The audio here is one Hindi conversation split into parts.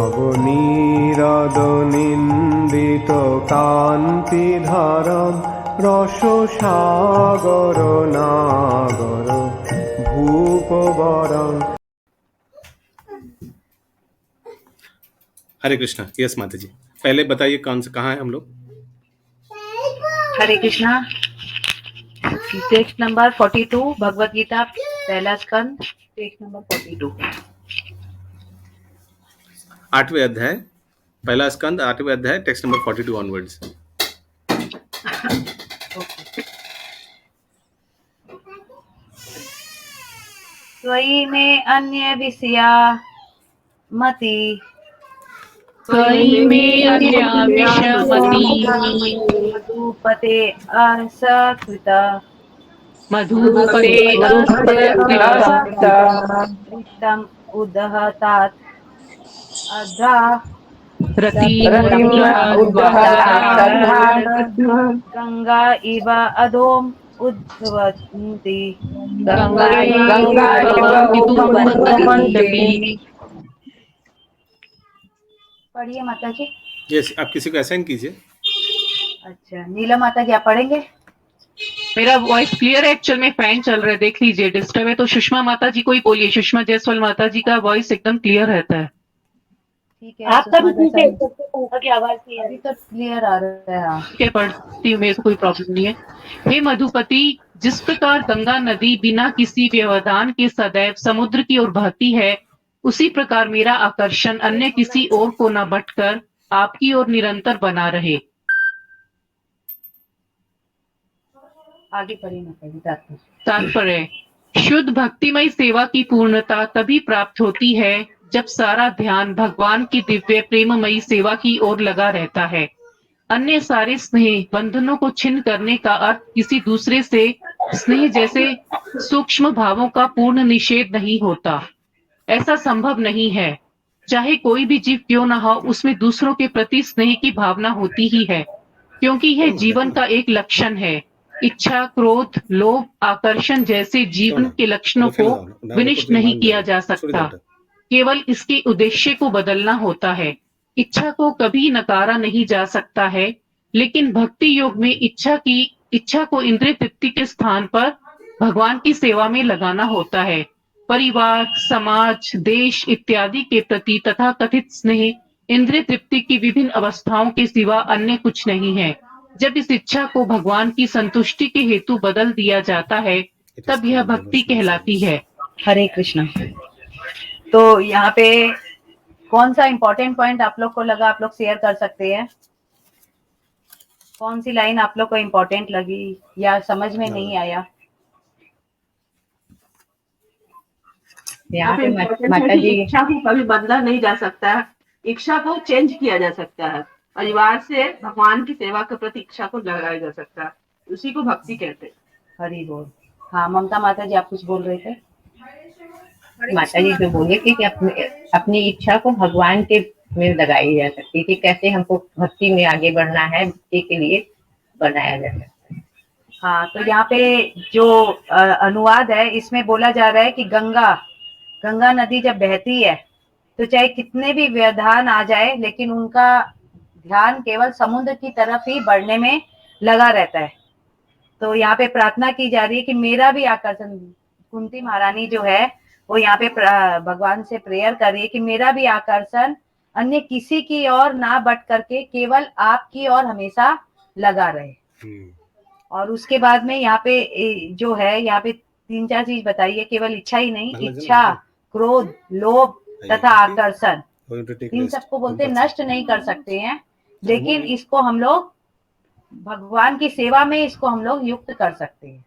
নবনীরদ নিন্দিত কান্তিধারম রস সাগর নাগর ভূপবরম। हरे कृष्णा। यस माता जी, पहले बताइए कहाँ है हम लोग? हरे कृष्णा। टेक्स्ट नंबर 42 भगवत गीता पहला स्कंद, टेक्स्ट नंबर 42। 8वें अध्याय, पहला स्कंद, 8वें अध्याय, टेक्स्ट नंबर 42 ऑनवर्ड्स। त्वयि में अन्य विषया मति, त्वयि में अन्य विषमति, मधुपते असकृत, मधुपते रिक्तम उदहतात् अधा गंगा इव अधोम उद्भवन्ति। पढ़िए माता जी। यस, आप किसी को असाइन कीजिए। अच्छा, नीला माता जी आप पढ़ेंगे? मेरा वॉइस क्लियर है? एक्चुअल में फैन चल रहा है, देख लीजिए, डिस्टर्ब है तो सुषमा माता जी को ही बोलिए। सुषमा जायसवाल माता जी का वॉइस एकदम क्लियर रहता है। ठीक है, आपका भी ठीक है, की आवाज अभी तो क्लियर आ रहा है। ठीक है, पढ़ती हूँ, मेरे को कोई प्रॉब्लम नहीं है। हे मधुपति, जिस प्रकार गंगा नदी बिना किसी व्यवधान के सदैव समुद्र की ओर बहती है, उसी प्रकार मेरा आकर्षण अन्य किसी ओर को न भटकर आपकी ओर निरंतर बना रहे। आगे पढ़िए माता जी। तात्पर्य, शुद्ध भक्तिमय सेवा की पूर्णता तभी प्राप्त होती है जब सारा ध्यान भगवान की दिव्य प्रेममयी सेवा की ओर लगा रहता है। अन्य सारे स्नेह बंधनों को छिन्न करने का अर्थ किसी दूसरे से स्नेह जैसे सूक्ष्म भावों का पूर्ण निषेध नहीं होता। ऐसा संभव नहीं है। चाहे कोई भी जीव क्यों न हो, उसमें दूसरों के प्रति स्नेह की भावना होती ही है, क्योंकि यह जीवन का एक लक्षण है। इच्छा, क्रोध, लोभ, आकर्षण जैसे जीवन के लक्षणों को विनिष्ट नहीं किया जा सकता, केवल इसके उद्देश्य को बदलना होता है। इच्छा को कभी नकारा नहीं जा सकता है, लेकिन भक्ति योग में इच्छा को इंद्रिय तृप्ति के स्थान पर भगवान की सेवा में लगाना होता है। परिवार, समाज, देश इत्यादि के प्रति तथा कथित स्नेह इंद्रिय तृप्ति की विभिन्न अवस्थाओं के सिवा अन्य कुछ नहीं है। जब इस इच्छा को भगवान की संतुष्टि के हेतु बदल दिया जाता है, तब यह भक्ति कहलाती है। हरे कृष्णा। तो यहाँ पे कौन सा इम्पोर्टेंट पॉइंट आप लोग को लगा, आप लोग शेयर कर सकते हैं? कौन सी लाइन आप लोग को इम्पोर्टेंट लगी या समझ में नहीं आया? यहाँ पे माता जी, इच्छा को कभी बदला नहीं जा सकता, इच्छा को चेंज किया जा सकता है। परिवार से भगवान की सेवा के प्रति इच्छा को लगाया जा सकता है, उसी को भक्ति कहते हैं। हरि बोल। हाँ ममता माता जी, आप कुछ बोल रहे थे? माता जी जो बोले कि अपनी इच्छा को भगवान के में लगाई जा सकती है कि कैसे हमको भक्ति में आगे बढ़ना है, भक्ति के लिए बनाया जा सकता है। हाँ, तो यहाँ पे जो अनुवाद है इसमें बोला जा रहा है कि गंगा नदी जब बहती है तो चाहे कितने भी व्यवधान आ जाए, लेकिन उनका ध्यान केवल समुद्र की तरफ ही बढ़ने में लगा रहता है। तो यहाँ पे प्रार्थना की जा रही है कि मेरा भी आकर्षण, कुंती महारानी जो है वो यहाँ पे भगवान से प्रेयर कर रही है कि मेरा भी आकर्षण अन्य किसी की ओर ना बढ़ करके केवल आपकी ओर हमेशा लगा रहे। और उसके बाद में यहाँ पे जो है, यहाँ पे 3-4 चीज बताई है, केवल इच्छा ही नहीं, इच्छा, क्रोध, लोभ तथा आकर्षण, इन सबको बोलते नष्ट नहीं कर सकते हैं, लेकिन इसको हम लोग भगवान की सेवा में इसको हम लोग युक्त कर सकते हैं।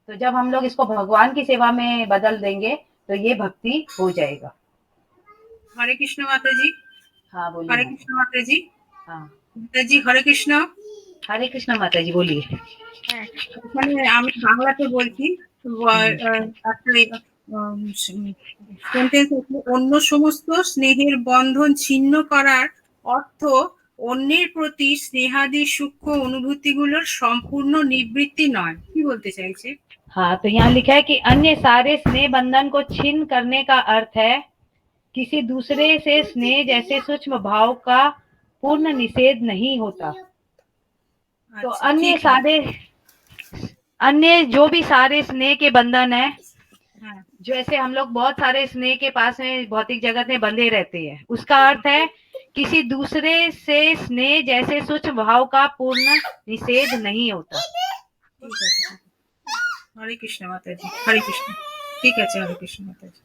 तो जब हम लोग इसको भगवान की सेवा में बदल देंगे तो ये भक्ति हो जाएगा। हरे कृष्ण माता जी। हाँ बोलिए। हरे कृष्ण माता जी। हाँ माता जी, हरे कृष्ण। हरे कृष्ण माता जी बोलिए। ওখানে আমি বাংলাতে বলছি। সেন্টেন্স হচ্ছে, অন্য সমস্ত স্নেহের বন্ধন ছিন্ন করার অর্থ অন্যের প্রতি স্নেহাদি সূক্ষ্ম অনুভূতিগুলোর সম্পূर्ण নিবৃত্তি নয়। কি বলতে চাইছে? हाँ, तो यहाँ लिखा है कि अन्य सारे स्नेह बंधन को छिन्न करने का अर्थ है किसी दूसरे से स्नेह जैसे सूक्ष्म भाव का पूर्ण निषेध नहीं होता। तो अच्छा, अन्य ठीक है। सारे अन्य जो भी सारे स्नेह के बंधन है, हाँ, जैसे हम लोग बहुत सारे स्नेह के पास में भौतिक जगत में बंधे रहते हैं, उसका अर्थ है किसी दूसरे से स्नेह जैसे सूक्ष्म भाव का पूर्ण निषेध नहीं होता। ঠিক আছে, ঠিক আছে। হরে কৃষ্ণ মাতাজি, হরে কৃষ্ণ। ঠিক আছে, হরে কৃষ্ণ মাতাজি।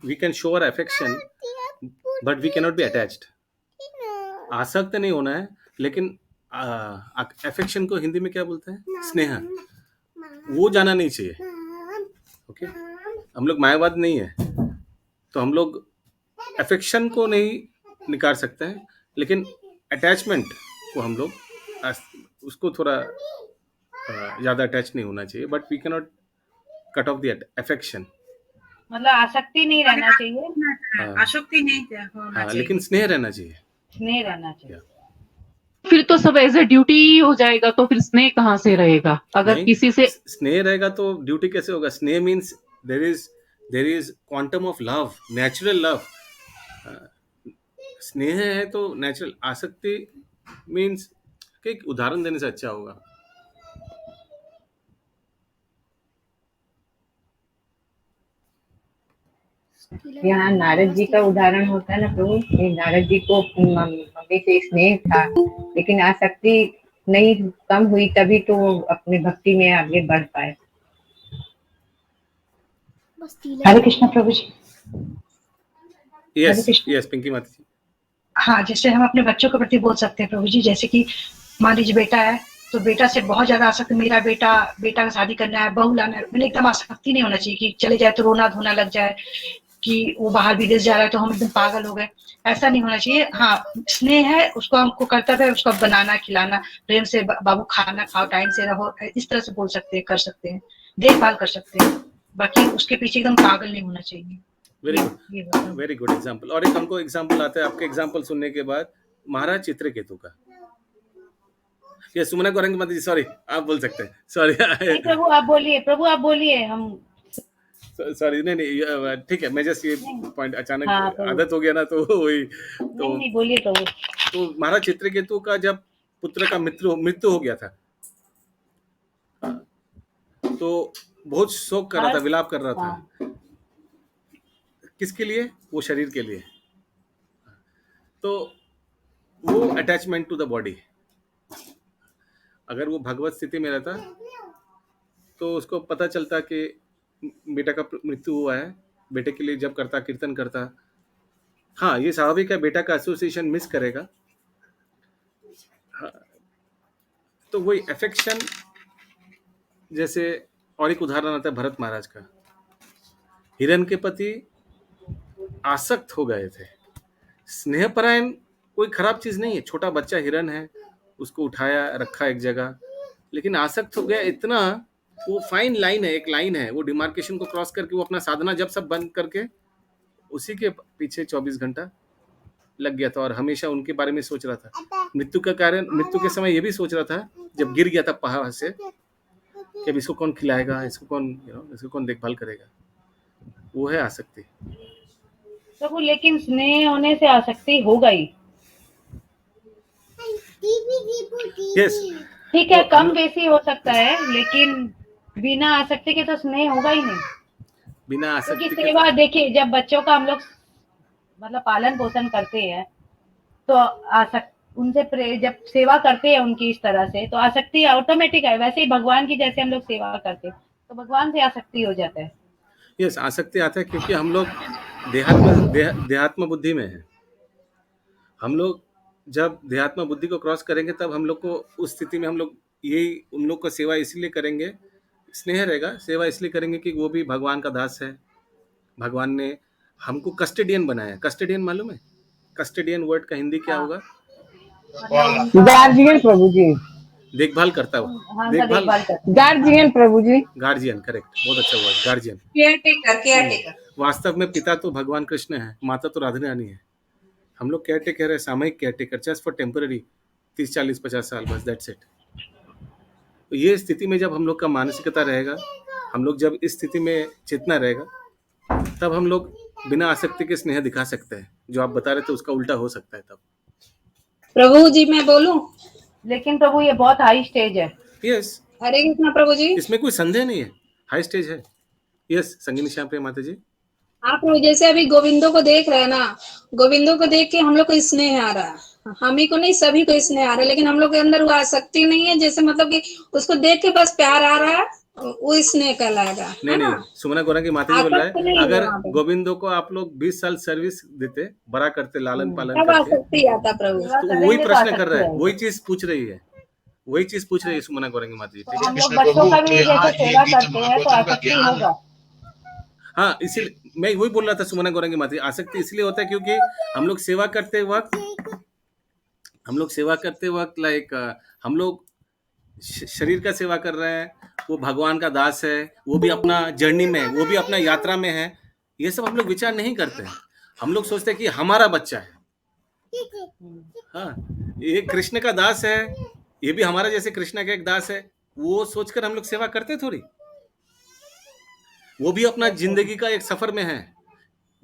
we can show our affection, but we cannot be attached. आसक्त नहीं होना है, लेकिन अफेक्शन को हिंदी में क्या बोलते हैं? स्नेह। वो जाना नहीं चाहिए। ओके, हम लोग मायावाद नहीं है, तो हम लोग अफेक्शन को नहीं निकाल सकते हैं, लेकिन अटैचमेंट को हम लोग उसको थोड़ा ज़्यादा अटैच नहीं होना चाहिए, but we can not cut off the affection. मतलब आसक्ति नहीं रहना चाहिए, हाँ। আসক্তি নেই होना हाँ, चाहिए। लेकिन स्नेह रहना चाहिए। स्नेह रहना चाहिए। फिर तो सब एज ए ड्यूटी ही हो जाएगा, तो फिर स्नेह कहाँ से रहेगा? अगर नहीं, किसी से स्नेह रहेगा तो ड्यूटी कैसे होगा? स्नेह means there is quantum of love, natural love. स्नेह है तो नेचुरल। आसक्ति मीन्स एक उदाहरण देने से अच्छा होगा। यहाँ नारद जी का उदाहरण होता है ना प्रभु, कि नारद जी को मम्मी से स्नेह था, लेकिन आसक्ति नहीं कम हुई, तभी तो वो अपने भक्ति में आगे बढ़ पाए। हरे कृष्णा प्रभु जी। यस यस पिंकी माता जी। हाँ, जैसे हम अपने बच्चों के प्रति बोल सकते हैं प्रभु जी, जैसे कि मान लीजिए बेटा है, तो बेटा से बहुत ज्यादा आसक्ति, मेरा बेटा का शादी करना है, बहू लाना है, मैंने एकदम आसक्ति नहीं होना चाहिए कि चले जाए तो रोना धोना लग जाए, कि वो बाहर विदेश जा रहा है तो हम एकदम पागल हो गए, ऐसा नहीं होना चाहिए। हाँ, स्नेह है, उसको हमको कर्तव्य है उसको बनाना खिलाना, प्रेम से बाबू खाना खाओ, टाइम से रहो, इस तरह से बोल सकते हैं, कर सकते हैं, देखभाल कर सकते हैं, बाकी उसके पीछे एकदम पागल नहीं होना चाहिए। Very good example. और एक हमको एग्जाम्पल आता है आपके एग्जाम्पल सुनने के बाद, महाराज चित्रकेतु का। ये सुमना गौरंग माता जी, सॉरी आप बोल सकते हैं, सॉरी। प्रभु आप बोलिए, हम सॉरी नहीं ठीक है, मैं जस्ट ये पॉइंट अचानक हाँ, आदत हो गया ना, तो वही तो नहीं बोलिए प्रभु। तो महाराज चित्रकेतु का जब पुत्र का मृत्यु हो गया था, तो बहुत शोक कर रहा था, विलाप कर रहा था। किसके लिए? वो शरीर के लिए। तो वो अटैचमेंट टू द बॉडी, अगर वो भगवत स्थिति में रहता तो उसको पता चलता कि बेटा का मृत्यु हुआ है, बेटे के लिए जब करता, कीर्तन करता। हाँ, ये स्वाभाविक है, बेटा का एसोसिएशन मिस करेगा। हाँ, तो वही अफेक्शन। जैसे और एक उदाहरण आता है भरत महाराज का। हिरण के पति आसक्त हो गए थे। स्नेहपरायण कोई खराब चीज नहीं है, छोटा बच्चा हिरण है, उसको उठाया रखा एक जगह, लेकिन आसक्त हो गया इतना। वो फाइन लाइन है, एक लाइन है, वो डिमार्केशन को क्रॉस करके वो अपना साधना जब सब बंद करके उसी के पीछे 24 घंटा लग गया था, और हमेशा उनके बारे में सोच रहा था। मृत्यु के समय ये भी सोच रहा था, जब गिर गया था पहाड़ से, कि अब इसको कौन खिलाएगा, इसको कौन देखभाल करेगा। वो है आसक्ति। प्रभु, लेकिन स्नेह होने से आसक्ति होगा ही। यस, ठीक है, कम बेसी हो सकता है, लेकिन बिना आसक्ति के तो स्नेह होगा ही नहीं। बिना आसक्ति क्योंकि सेवा, देखिए, जब बच्चों का हम लोग मतलब पालन पोषण करते हैं, तो उनसे जब सेवा करते हैं उनकी इस तरह से, तो आसक्ति ऑटोमेटिक है। वैसे ही भगवान की जैसे हम लोग सेवा करते हैं, तो भगवान से आसक्ति हो जाता है। यस, आसक्ति आता है क्योंकि हम लोग देहात्म बुद्धि में है। हम लोग जब देहात्म बुद्धि को क्रॉस करेंगे, तब हम लोग को उस स्थिति में हम लोग यही उन लोग को सेवा इसलिए करेंगे, स्नेह रहेगा, सेवा इसलिए करेंगे कि वो भी भगवान का दास है। भगवान ने हमको कस्टडियन बनाया। कस्टडियन मालूम है? कस्टडियन वर्ड का हिंदी क्या होगा? गार्जियन प्रभु जी। देखभाल करता हो, गार्जियन प्रभु जी। गार्जियन, करेक्ट, बहुत अच्छा वर्ड, गार्जियन। केयरटेकर। वास्तव में पिता तो भगवान कृष्ण है, माता तो राधा रानी है। हम लोग केयर टेकर है, सामयिक care taker, just for temporary 30, 40, 50 साल, बस, दैट्स इट। तो ये स्थिति में जब हम लोग का मानसिकता रहेगा, हम लोग जब इस स्थिति में चेतना रहेगा, तब हम लोग बिना आसक्ति के स्नेह दिखा सकते हैं। जो आप बता रहे थे उसका उल्टा हो सकता है तब। प्रभु जी मैं बोलूं? लेकिन प्रभु ये बहुत हाई स्टेज है। यस, हरे कृष्णा प्रभु जी। इसमें कोई संदेह नहीं है, हाई स्टेज है। यस, संगिनी श्याम प्रिया माता जी। आप लोग जैसे अभी गोविंदो को देख रहे हैं ना, गोविंदो को देख के हम लोग को स्नेह आ रहा है, हम ही को नहीं सभी को स्नेह आ रहा है, लेकिन हम लोग के अंदर वो आसक्ति नहीं है। जैसे मतलब कि उसको देख के बस प्यार आ रहा है, वो स्नेह कहलाएगा। नहीं नहीं, सुमना गौरा की माता जी बोल रहा आसक्ति है, नहीं है अगर वहाँ पे। गोविंदो को आप लोग 20 साल सर्विस देते, बड़ा करते, लालन पालन तब करते, आसक्ति आता प्रभु। तो वही प्रश्न कर रहा है, वही चीज पूछ रही है, वही चीज पूछ रही है सुमना गौरा की माता जी। ठीक हम है, लोग बच्चों का भी जैसे सेवा करते हैं तो आसक्ति होगा। हाँ, इसीलिए मैं वही बोल रहा था सुमना गौरा की माता जी। आसक्ति इसलिए होता है क्योंकि हम लोग सेवा करते वक्त लाइक हम लोग शरीर का सेवा कर रहे हैं, वो भगवान का दास है, वो भी अपना जर्नी में, वो भी अपना यात्रा में है। ये सब हम लोग विचार नहीं करते हैं। हम लोग सोचते हैं कि हमारा बच्चा है, हाँ ये कृष्ण का दास है, ये भी हमारा जैसे कृष्ण का एक दास है, वो सोचकर हम लोग सेवा करते थोड़ी। वो भी अपना जिंदगी का एक सफर में है।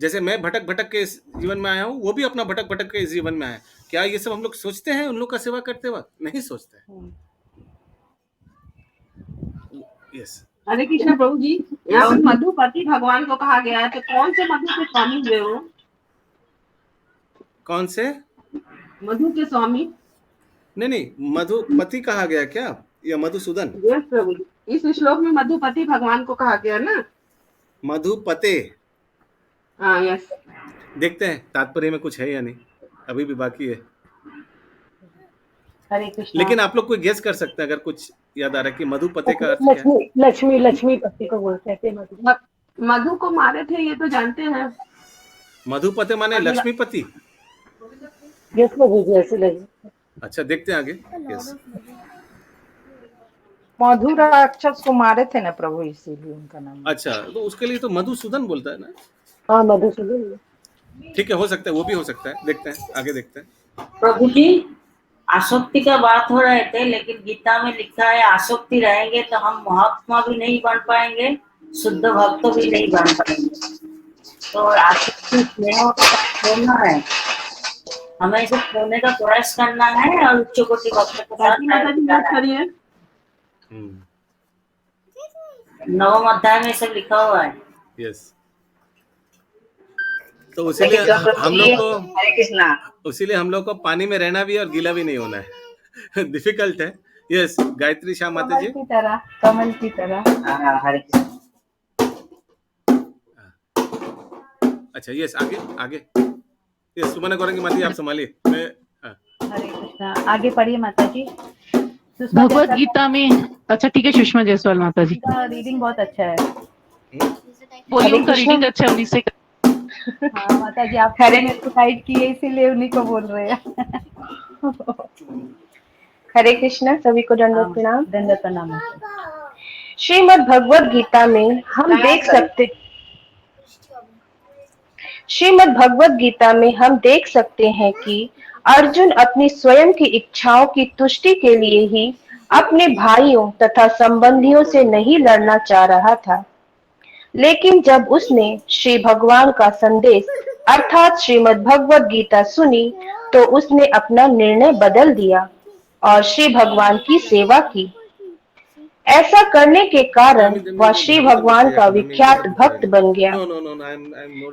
जैसे मैं भटक भटक के इस जीवन में आया हूँ, वो भी अपना भटक भटक के इस जीवन में आया। क्या ये सब हम लोग सोचते हैं उन लोग का सेवा करते वक्त? नहीं सोचते हैं। यस, हरे कृष्ण प्रभु जी। यहाँ पे मधुपति भगवान को कहा गया है, तो कौन से मधु के स्वामी हुए वो? कौन से मधु के स्वामी? नहीं, मधुपति कहा गया क्या, या मधुसूदन? यस प्रभु जी, इस श्लोक में मधुपति भगवान को कहा गया ना। मधुपते, हाँ यस। देखते हैं तात्पर्य में कुछ है या नहीं, अभी भी बाकी है। हरे कृष्ण। लेकिन आप लोग कोई गेस कर सकते हैं अगर कुछ याद आ रहा है कि मधुपते का अर्थ क्या है? लक्ष्मी पति को बोलते हैं। मधु को मारे थे ये तो जानते हैं। मधुपते माने लक्ष्मीपति। यस प्रभु जी, ऐसे लगे। अच्छा, देखते हैं आगे। यस, मधु राक्षस को मारे थे ना प्रभु, इसीलिए उनका नाम। अच्छा, तो उसके लिए तो मधुसूदन बोलता है ना। हाँ मधुसूदन। ठीक है, हो सकता है, वो भी हो सकता है। देखते हैं, आगे देखते हैं। प्रभु जी, आसक्ति का बात हो रहे थे, लेकिन गीता में लिखा है आसक्ति रहेंगे तो हम महात्मा भी नहीं बन पाएंगे, शुद्ध भक्त भी नहीं बन पाएंगे। तो आसक्ति स्नेह छोड़ना है, हमें इसे खोने का प्रयास करना है और उच्च कोटि भक्त के साथ करिए। नवम अध्याय में सब लिखा हुआ है। यस, तो उसीलिए हम लोग को, हरे कृष्णा, उसीलिए हम लोग को पानी में रहना भी और गीला भी नहीं होना है। डिफिकल्ट है। यस, गायत्री श्याम माता जी। कमल की तरह। हरे कृष्णा। अच्छा, यस, आगे। यस, सुमना गौरा की माता जी, आप संभालिए। मैं हरे कृष्णा, आगे पढ़िए माता जी। भगवत गीता में, अच्छा ठीक है, सुषमा जायसवाल माता जी। रीडिंग बहुत अच्छा है। वॉल्यूम का रीडिंग अच्छा उन्हीं से। हाँ माता जी, आप मेरे को गाइड किए, इसीलिए उन्हीं को बोल रहे हैं। हरे कृष्णा, सभी को दंडवत प्रणाम। दंडवत प्रणाम। श्रीमद् भगवत गीता में हम देख सकते हैं कि अर्जुन अपनी स्वयं की इच्छाओं की तुष्टि के लिए ही अपने भाइयों तथा संबंधियों से नहीं लड़ना चाह रहा था, लेकिन जब उसने श्री भगवान का संदेश अर्थात श्रीमद् भगवत गीता सुनी, तो उसने अपना निर्णय बदल दिया और श्री भगवान की सेवा की। ऐसा करने के कारण वह श्री भगवान का विख्यात भक्त बन गया,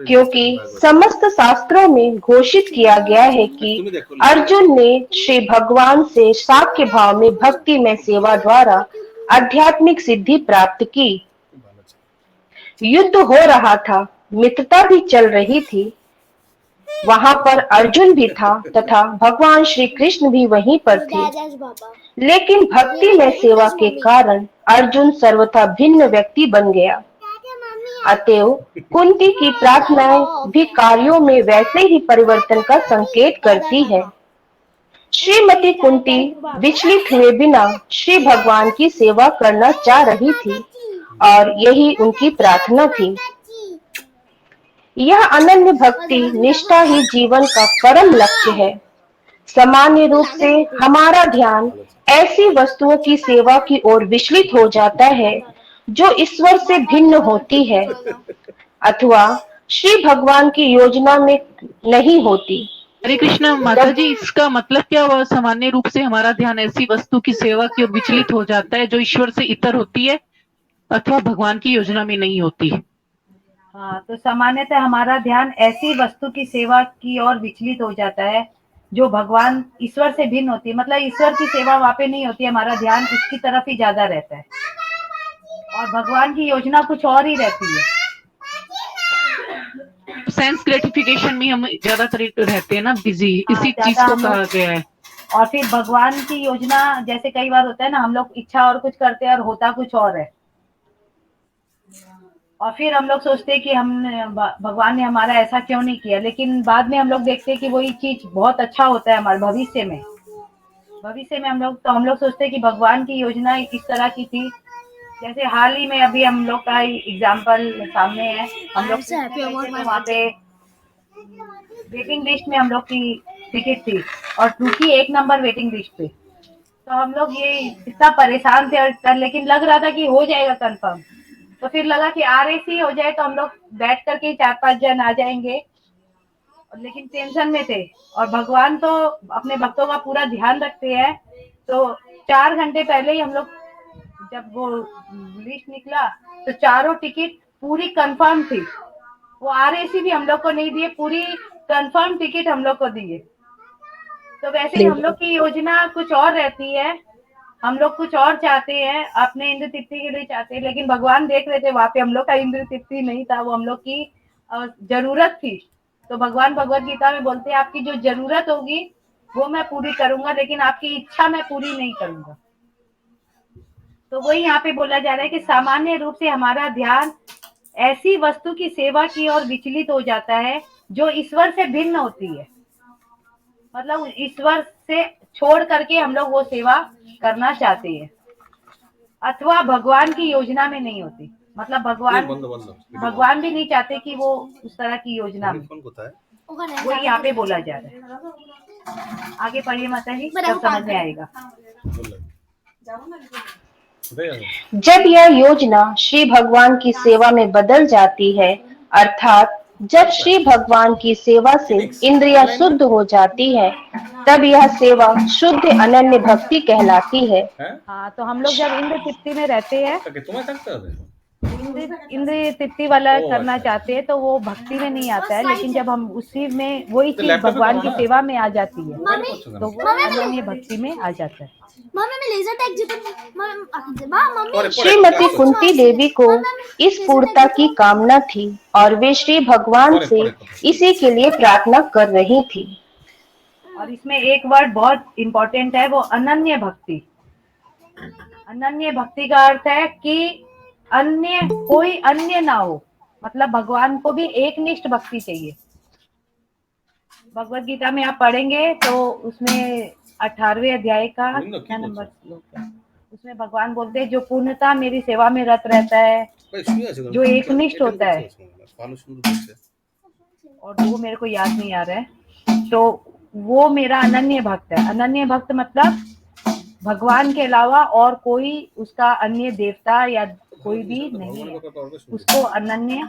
क्योंकि समस्त शास्त्रों में घोषित किया गया है कि अर्जुन ने श्री भगवान से साख्य भाव में भक्ति में सेवा द्वारा आध्यात्मिक सिद्धि प्राप्त की। युद्ध हो रहा था, मित्रता भी चल रही थी, वहां पर अर्जुन भी था तथा भगवान श्री कृष्ण भी वहीं पर थे, लेकिन भक्ति में सेवा के कारण अर्जुन सर्वथा भिन्न व्यक्ति बन गया। अतएव कुंती की प्रार्थनाएं भी कार्यों में वैसे ही परिवर्तन का संकेत करती है। श्रीमती कुंती विचलित हुए बिना श्री भगवान की सेवा करना चाह रही थी और यही उनकी प्रार्थना थी। यह अनन्य भक्ति निष्ठा ही जीवन का परम लक्ष्य है। सामान्य रूप से हमारा ध्यान ऐसी वस्तुओं की सेवा की ओर विचलित हो जाता है जो ईश्वर से भिन्न होती है, अथवा श्री भगवान की योजना में नहीं होती। हरे कृष्णा माता जी, इसका मतलब क्या हुआ? सामान्य रूप से हमारा ध्यान ऐसी वस्तु की सेवा की ओर विचलित हो जाता है जो ईश्वर से इतर होती है अथवा भगवान की योजना में नहीं होती। हाँ, तो सामान्यतः हमारा ध्यान ऐसी वस्तु की सेवा की ओर विचलित हो जाता है जो भगवान ईश्वर से भिन्न होती है। मतलब ईश्वर की सेवा वहाँ पे नहीं होती, हमारा ध्यान उसकी तरफ ही ज्यादा रहता है और भगवान की योजना कुछ और ही रहती है। सेंस ग्रेटिफिकेशन में हम ज्यादातर रहते हैं ना बिजी, इसी चीज ज्यादा को हम कहा लोग गया है। और फिर भगवान की योजना जैसे कई बार होता है ना, हम लोग इच्छा और कुछ करते हैं और होता कुछ और है, और फिर हम लोग सोचते हैं कि हमने भगवान ने हमारा ऐसा क्यों नहीं किया, लेकिन बाद में हम लोग देखते हैं कि वही चीज बहुत अच्छा होता है हमारे भविष्य में हम लोग सोचते हैं कि भगवान की योजना इस तरह की थी। जैसे हाल ही में अभी हम लोग का एग्जाम्पल सामने है, हम लोग तो वहाँ पे वेटिंग लिस्ट में हम लोग की टिकट थी और टूकी 1 नंबर वेटिंग लिस्ट पे, तो हम लोग ये इतना परेशान थे और लेकिन लग रहा था कि हो जाएगा कंफर्म। तो फिर लगा कि RAC हो जाए तो हम लोग बैठ करके 4-5 जन आ जाएंगे, लेकिन टेंशन में थे। और भगवान तो अपने भक्तों का पूरा ध्यान रखते हैं, तो 4 घंटे पहले ही हम लोग जब वो लिस्ट निकला तो चारों टिकट पूरी कंफर्म थी। वो RAC भी हम लोग को नहीं दिए, पूरी कंफर्म टिकट हम लोग को दिए। तो वैसे ही हम लोग की योजना कुछ और रहती है, हम लोग कुछ और चाहते हैं, अपने इंद्र तृप्ति के लिए चाहते हैं, लेकिन भगवान देख रहे थे वहां पे हम लोग का इंद्र तृप्ति नहीं था, वो हम लोग की जरूरत थी। तो भगवान भगवत गीता में बोलते हैं आपकी जो जरूरत होगी वो मैं पूरी करूंगा, लेकिन आपकी इच्छा मैं पूरी नहीं करूंगा। तो वही यहाँ पे बोला जा रहा है कि सामान्य रूप से हमारा ध्यान ऐसी वस्तु की सेवा की ओर विचलित हो जाता है जो ईश्वर से भिन्न होती है। मतलब ईश्वर से छोड़ करके हम लोग वो सेवा करना चाहते हैं अथवा भगवान की योजना में नहीं होती। मतलब भगवान भी नहीं चाहते कि वो उस तरह की योजना में, वो यहाँ पे बोला जा रहा है। आगे पढ़िए माता जी, तब समझ में आएगा। जब यह योजना श्री भगवान की सेवा में बदल जाती है, अर्थात जब श्री भगवान की सेवा से इंद्रियां शुद्ध हो जाती है, तब यह सेवा शुद्ध अनन्य भक्ति कहलाती है। हाँ, तो हम लोग जब इंद्र तृप्ति में रहते हैं, इंद्र तृप्ति वाला करना चाहते हैं तो वो भक्ति में नहीं आता है, लेकिन जब हम उसी में वही चीज भगवान की सेवा में आ जाती है तो वो अनन्य भक्ति में आ जाता है। श्रीमती कुंती देवी को इस पूर्णता की कामना थी और वे श्री भगवान से इसी के लिए प्रार्थना कर रही थी। और इसमें एक वर्ड बहुत इम्पोर्टेंट है, वो अनन्य भक्ति। अनन्य भक्ति का अर्थ है कि अन्य कोई अन्य ना हो, मतलब भगवान को भी एक निष्ठ भक्ति चाहिए। भगवत गीता में आप पढ़ेंगे तो उसमें 18वें अध्याय का क्या नंबर श्लोक है, उसमें भगवान बोलते हैं जो पूर्णता मेरी सेवा में रत रहता है, जो एकनिष्ठ होता है, और वो मेरे को याद नहीं आ रहा है, तो वो मेरा अनन्य भक्त है। अनन्य भक्त मतलब भगवान के अलावा और कोई उसका अन्य देवता या कोई भी नहीं है, उसको अनन्य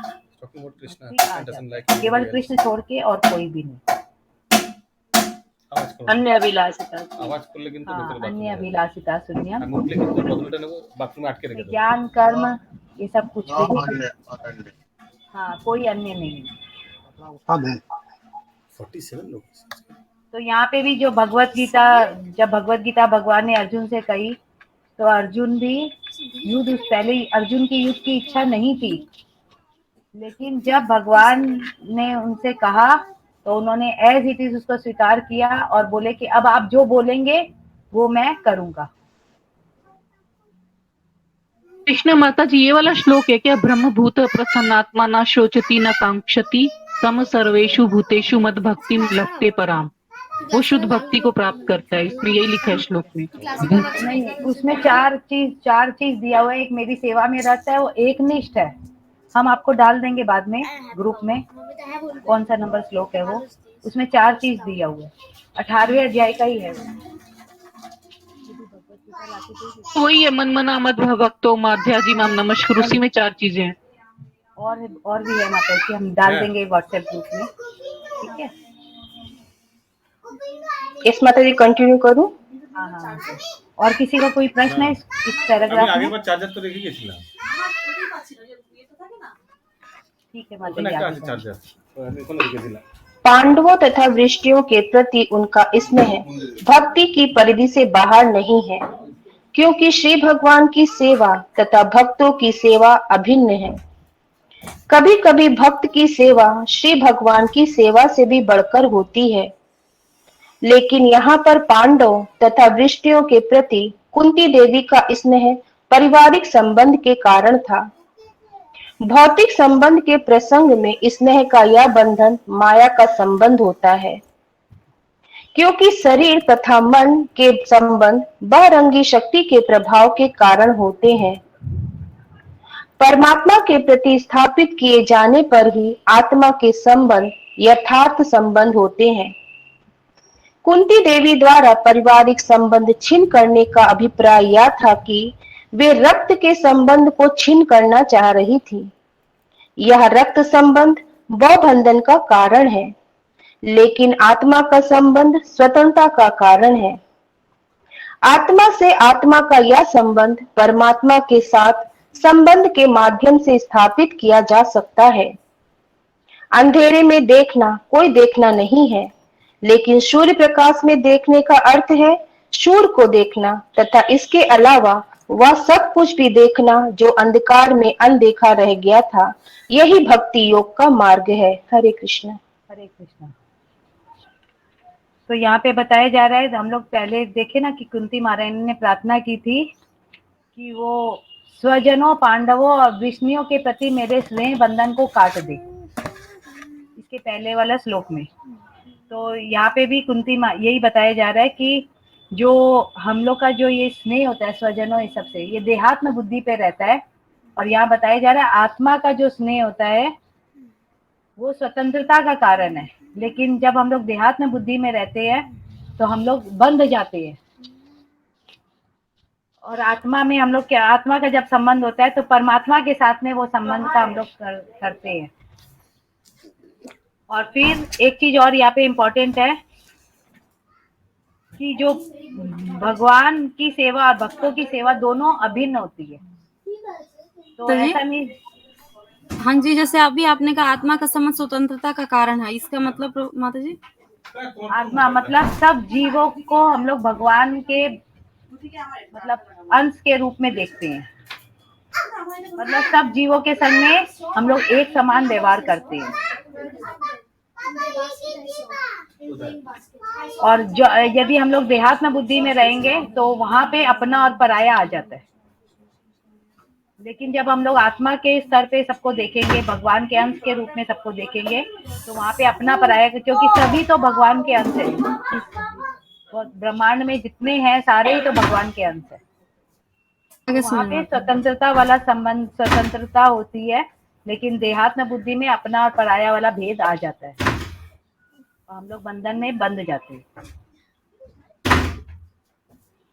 केवल कृष्ण छोड़ के और कोई भी नहीं। अन्य अभिलाषिता, अन्य अभिलाषिता शून्यम, ज्ञान कर्म ये सब कुछ भी, हाँ कोई अन्य नहीं है। 47 लोग। तो यहाँ पे भी जो भगवत गीता, जब भगवत गीता भगवान ने अर्जुन से कही तो अर्जुन भी युद्ध, पहले अर्जुन की युद्ध की इच्छा नहीं थी, लेकिन जब भगवान ने उनसे कहा तो उन्होंने एज इट इज उसको स्वीकार किया और बोले कि अब आप जो बोलेंगे वो मैं करूंगा। कृष्ण माता जी, ये वाला श्लोक है क्या? ब्रह्मभूत प्रसन्नात्मा न शोचति न कांक्षति तम सर्वेषु भूतेषु मद भक्ति लभते पराम। वो शुद्ध भक्ति को प्राप्त करता है, इसमें यही लिखा है श्लोक में। नहीं, उसमें चार चीज दिया हुआ है। एक मेरी सेवा में रहता है, वो एक निष्ठ है। हम आपको डाल देंगे बाद में ग्रुप में कौन सा नंबर श्लोक है वो, उसमें 4 चीज दिया हुआ है, 18वें अध्याय का ही है। वही है, मन मना मद भक्तो माध्याजी माम नमस्कार, उसी में 4 चीजें हैं। और भी है माता जी, हम डाल है। देंगे व्हाट्सएप ग्रुप में, ठीक है। इस माता जी कंटिन्यू करूं? हाँ हाँ हाँ। और किसी का कोई प्रश्न है इस আমি पैराग्राफ আগে में? বার চার্জার তো রেখে গেছিলাম, ठीक है माता ওখানে जी, একটা आगे আছে बढ़िए। চার্জার, আমি ওখানে রেখেছিলাম। पांडवों तथा वृष्टियों के प्रति उनका स्नेह भक्ति की परिधि से बाहर नहीं है, क्योंकि श्री भगवान की सेवा तथा भक्तों की सेवा अभिन्न है। कभी कभी भक्त की सेवा श्री भगवान की सेवा से भी बढ़कर होती है, लेकिन यहाँ पर पांडव तथा वृष्टियों के प्रति कुंती देवी का स्नेह पारिवारिक संबंध के कारण था। भौतिक संबंध के प्रसंग में स्नेह का यह बंधन माया का संबंध होता है, क्योंकि शरीर तथा मन के संबंध बहरंगी शक्ति के प्रभाव के कारण होते हैं। परमात्मा के प्रति स्थापित किए जाने पर ही आत्मा के संबंध यथार्थ संबंध होते हैं। कुंती देवी द्वारा पारिवारिक संबंध छिन्न करने का अभिप्राय यह था कि वे रक्त के संबंध को छिन्न करना चाह रही थी। यह रक्त संबंध बंधन का कारण है, लेकिन आत्मा का संबंध स्वतंत्रता का कारण है। आत्मा से आत्मा का यह संबंध परमात्मा के साथ संबंध के माध्यम से स्थापित किया जा सकता है। अंधेरे में देखना कोई देखना नहीं है, लेकिन सूर्य प्रकाश में देखने का अर्थ है सूर्य को देखना तथा इसके अलावा वह सब कुछ भी देखना जो अंधकार में अनदेखा रह गया था। यही भक्ति योग का मार्ग है। हरे कृष्ण। हरे कृष्ण। तो यहाँ पे बताया जा रहा है, हम लोग पहले देखे ना कि कुंती महारानी ने प्रार्थना की थी कि वो स्वजनों, पांडवों और विष्णुओं के प्रति मेरे स्नेह बंधन को काट दे, इसके पहले वाला श्लोक में। तो यहाँ पे भी कुंती यही बताया जा रहा है कि जो हम लोग का जो ये स्नेह होता है स्वजनों ये सबसे, ये देहात्म बुद्धि पे रहता है। और यहाँ बताया जा रहा है आत्मा का जो स्नेह होता है वो स्वतंत्रता का कारण है, लेकिन जब हम लोग देहात्म बुद्धि में रहते हैं तो हम लोग बंध जाते हैं। और आत्मा में हम लोग क्या, आत्मा का जब संबंध होता है तो परमात्मा के साथ में वो संबंध का हम लोग करते हैं। और फिर एक चीज और यहाँ पे इम्पोर्टेंट है कि जो भगवान की सेवा और भक्तों की सेवा दोनों अभिन्न होती है। तो ऐसा नहीं, हाँ जी, जैसे अभी आपने कहा आत्मा का संबंध स्वतंत्रता का कारण है, इसका मतलब माता जी? आत्मा मतलब सब जीवों को हम लोग भगवान के मतलब अंश के रूप में देखते हैं। मतलब सब जीवों के संग में हम लोग एक समान व्यवहार करते हैं। और जो यदि हम लोग देहात्म बुद्धि में रहेंगे तो वहां पे अपना और पराया आ जाता है। लेकिन जब हम लोग आत्मा के स्तर पे सबको देखेंगे, भगवान के अंश के रूप में सबको देखेंगे, तो वहां पे अपना पराया, क्योंकि सभी तो भगवान के अंश है। ब्रह्मांड में जितने हैं सारे ही तो भगवान के अंश है। वहां पे स्वतंत्रता वाला संबंध, स्वतंत्रता होती है, लेकिन देहात्म बुद्धि में अपना और पराया वाला भेद आ जाता है, हम लोग बंधन में बंध जाते हैं।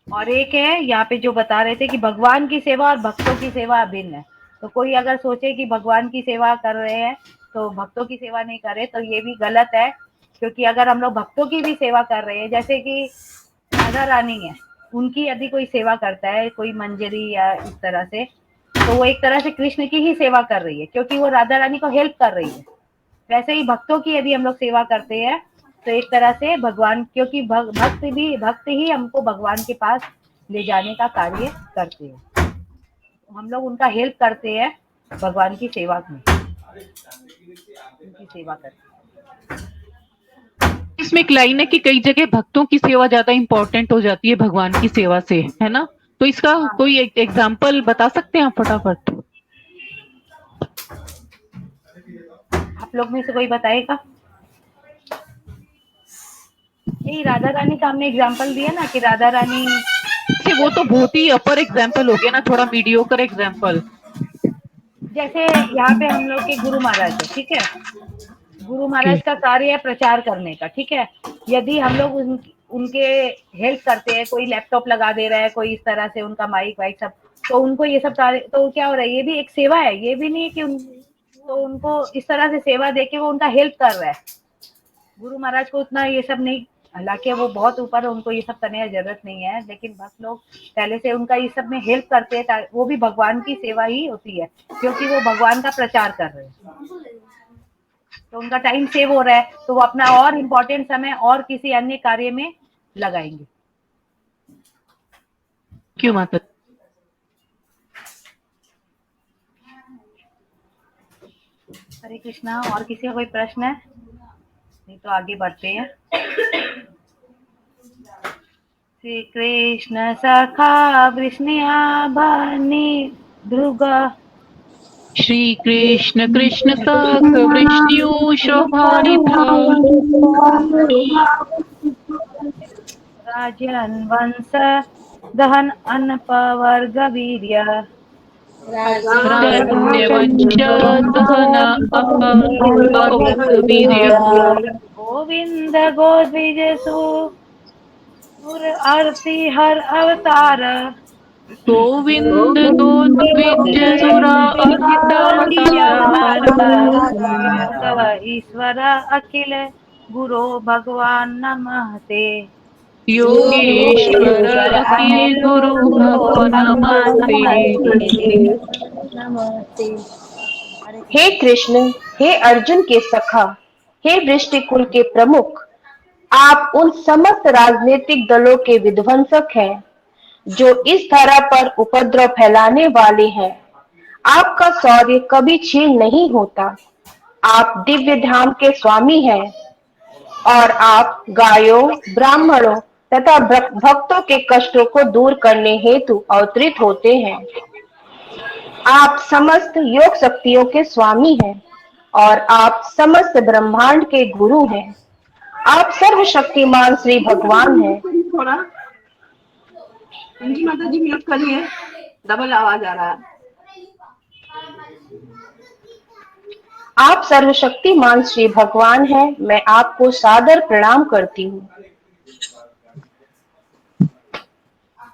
और एक है यहाँ पे जो बता रहे थे कि भगवान की सेवा और भक्तों की सेवा अभिन्न है। तो कोई अगर सोचे कि भगवान की सेवा कर रहे हैं तो भक्तों की सेवा नहीं कर रहे, तो ये भी गलत है। क्योंकि अगर हम लोग भक्तों की भी सेवा कर रहे हैं, जैसे कि राधा रानी है, उनकी यदि कोई सेवा करता है, कोई मंजरी या इस तरह से, तो वो एक तरह से कृष्ण की ही सेवा कर रही है, क्योंकि वो राधा रानी को हेल्प कर रही है। वैसे ही भक्तों की यदि हम लोग सेवा करते हैं तो एक तरह से भगवान, क्योंकि भक्त ही हमको भगवान के पास ले जाने का कार्य करते हैं, हम लोग उनका हेल्प करते हैं भगवान की सेवा में, उनकी सेवा करते हैं। इसमें एक लाइन है कि कई जगह भक्तों की सेवा ज्यादा इंपॉर्टेंट हो जाती है भगवान की सेवा से, है ना? तो इसका कोई एक एग्जाम्पल बता सकते हैं आप फटाफट? आप लोग में से कोई बताएगा? यही राधा रानी का हमने एग्जाम्पल दिया ना कि राधा रानी, वो तो बहुत ही अपर एग्जाम्पल हो गया ना, थोड़ा मीडियोकर एग्जाम्पल। जैसे यहाँ पे हम लोग के गुरु महाराज है, ठीक है, गुरु महाराज का कार्य है प्रचार करने का, ठीक है। यदि हम लोग उनके हेल्प करते हैं, कोई लैपटॉप लगा दे रहा है, कोई इस तरह से उनका माइक वाइक सब, तो उनको ये सब कार्य, तो क्या हो रहा है, ये भी एक सेवा है। ये भी नहीं कि तो उनको इस तरह से सेवा देके वो उनका हेल्प कर रहा है। गुरु महाराज को उतना ये सब नहीं, हालांकि वो बहुत ऊपर है, उनको ये सब करने की जरूरत नहीं है, लेकिन भक्त लोग पहले से उनका ये सब में हेल्प करते हैं। वो भी भगवान की सेवा ही होती है, क्योंकि वो भगवान का प्रचार कर रहे हैं, तो उनका टाइम सेव हो रहा है, तो वो अपना और इम्पोर्टेंट समय और किसी अन्य कार्य में लगाएंगे। क्यों माता? हरे कृष्णा। और किसी का कोई प्रश्न है? नहीं तो आगे बढ़ते हैं। श्री कृष्ण सखा वृष्णिया भनी ध्रुग, श्री कृष्ण कृष्ण सख वृष्णियो शोभानिध, राजन वंश दहन अनपवर्ग वीर्य, राजन्यवंश दहन अपवर्गवीर्य, गोविंद गोद्विज सुर अर्ति हर अवतार, गोविंद गोद्विज सुरा तव ईश्वर अखिल गुरो भगवान नमस्ते, योगेश्वर अखिल गुरु भगवान नमस्ते। हे कृष्ण, हे अर्जुन के सखा, हे वृष्टि कुल के प्रमुख, आप उन समस्त राजनीतिक दलों के विध्वंसक हैं जो इस धरा पर उपद्रव फैलाने वाले हैं। आपका शौर्य कभी क्षीण नहीं होता। आप दिव्य धाम के स्वामी हैं और आप गायों, ब्राह्मणों तथा भक्तों के कष्टों को दूर करने हेतु अवतरित होते हैं। आप समस्त योग शक्तियों के स्वामी हैं और आप समस्त ब्रह्मांड के गुरु हैं। आप सर्वशक्तिमान श्री भगवान हैं। थोड़ा अंजी माता जी म्यूट करिए, डबल आवाज आ रहा है। आप सर्वशक्तिमान श्री भगवान हैं। मैं आपको सादर प्रणाम करती हूँ।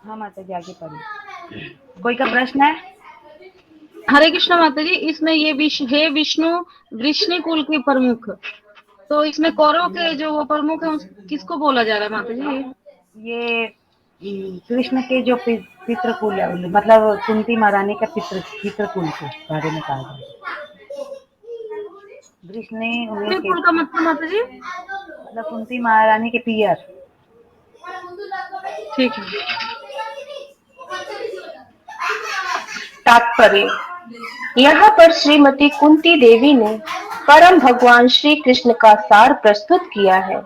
हाँ माता जी आगे पढ़िए। कोई का प्रश्न है? हरे कृष्ण माता जी, इसमें ये हे विष्णु वृष्णि कुल के प्रमुख, तो इसमें कौरव के जो वो प्रमुख है किसको बोला जा रहा है माता जी? ये कृष्ण के जो पितृकुल है, मतलब कुंती महारानी का पितृकुल के बारे में कहा जाए। वृष्णि कुल का मतलब माता जी? मतलब कुंती महारानी के पियर। ठीक है। तात्पर्य, यहाँ पर श्रीमती कुंती देवी ने परम भगवान श्री कृष्ण का सार प्रस्तुत किया है।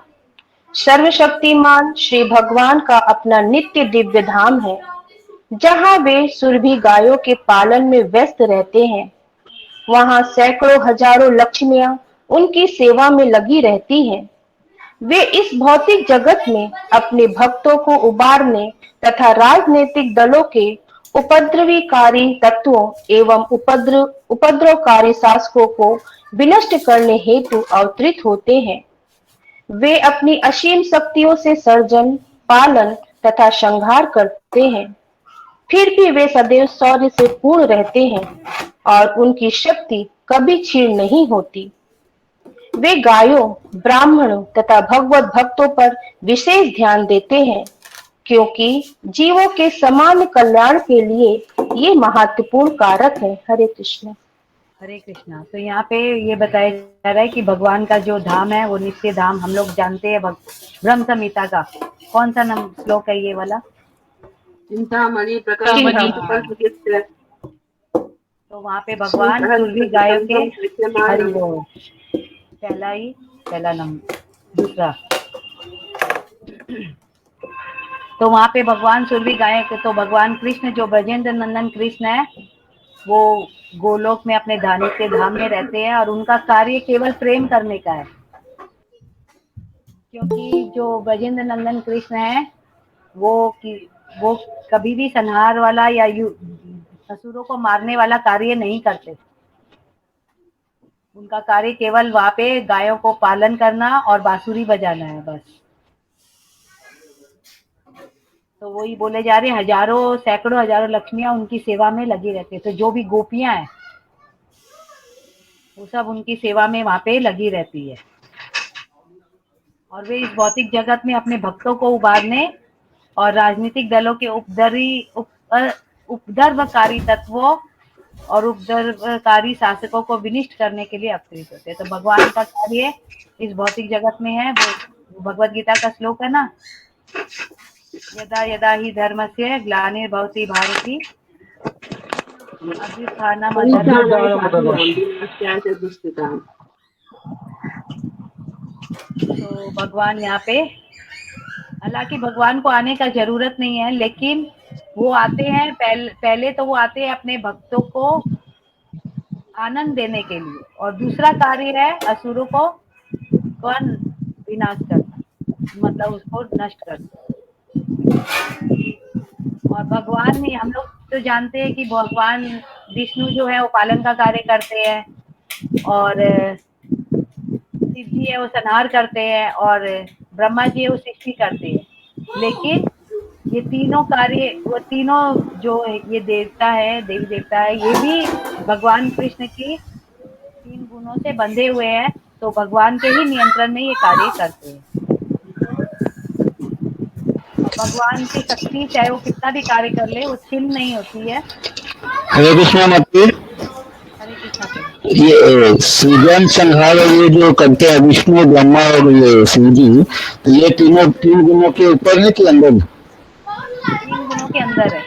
सर्वशक्तिमान श्री भगवान का अपना नित्य दिव्य धाम है, जहाँ वे सुरभि गायों के पालन में व्यस्त रहते हैं। वहाँ सैकड़ों हजारों लक्ष्मियां उनकी सेवा में लगी रहती हैं। वे इस भौतिक जगत में अपने भक्तों को उबारने तथा राजनीतिक दलों के उपद्रवीकारी तत्वों एवं उपद्रवकारी शासकों को विनष्ट करने हेतु अवतरित होते हैं। वे अपनी असीम शक्तियों से सर्जन, पालन तथा संहार करते हैं। फिर भी वे सदैव शौर्य से पूर्ण रहते हैं और उनकी शक्ति कभी क्षीण नहीं होती। वे गायों, ब्राह्मणों तथा भगवत भक्तों पर विशेष ध्यान देते हैं, क्योंकि जीवों के समान कल्याण के लिए ये महत्वपूर्ण कारक है। हरे कृष्ण। हरे कृष्णा। तो यहाँ पे ये बताया जा रहा है कि भगवान का जो धाम है वो नित्य धाम, हम लोग जानते हैं ब्रह्म संहिता का कौन सा नाम श्लोक है ये वाला? चिंतामणि प्रकाश। तो वहाँ पे भगवान सुरभि गायों के हरि बोल, पहला नंबर, दूसरा। तो वहाँ पे भगवान सुरभि गायों के, तो भगवान कृष्ण जो ब्रजेंद्र नंदन कृष्ण है, वो गोलोक में अपने नित्य धाम में रहते हैं और उनका कार्य केवल प्रेम करने का है। क्योंकि जो ब्रजेंद्र नंदन कृष्ण है वो कभी भी संहार वाला या असुरों को मारने वाला कार्य नहीं करते। उनका कार्य केवल वहाँ पे गायों को पालन करना और बांसुरी बजाना है बस। तो वही बोले जा रहे हैं, हजारों सैकड़ों हजारों लक्ष्मियां उनकी सेवा में लगी रहती है। तो जो भी गोपियां हैं वो सब उनकी सेवा में वहां पे लगी रहती है और वे इस भौतिक जगत में अपने भक्तों को उबारने और राजनीतिक दलों के उपद्रवकारी तत्वों और उपद्रवकारी शासकों को विनिष्ट करने के लिए अवतरित होते हैं। तो भगवान का कार्य इस भौतिक जगत में है। वो भगवत गीता का श्लोक है ना, यदा यदा ही धर्मस्य ग्लानिर्भवति भारती तो भगवान यहाँ पे, हालांकि भगवान को आने का जरूरत नहीं है, लेकिन वो आते हैं पहले तो वो आते हैं अपने भक्तों को आनंद देने के लिए, और दूसरा कार्य है असुरों को कौन विनाश करना, मतलब उसको नष्ट करना। और भगवान में हम लोग तो जानते हैं कि भगवान विष्णु जो है वो पालन का कार्य करते हैं और शिव जी है वो संहार करते हैं और ब्रह्मा जी है वो सृष्टि करते हैं। लेकिन ये तीनों कार्य, वो तीनों जो ये देवता है, देवी देवता है, ये भी भगवान कृष्ण की 3 गुणों से बंधे हुए हैं, तो भगवान के ही नियंत्रण में ये कार्य करते हैं। भगवान की शक्ति चाहे वो कितना भी कार्य कर ले वो छिन्न नहीं होती है। हरे कृष्णा माता, हरे कृष्णा। ये सृजन संहार ये जो करते हैं विष्णु ब्रह्मा और ये शिव जी, तो ये तीनों 3 गुणों के ऊपर है कि अंदर? 3 गुणों के अंदर है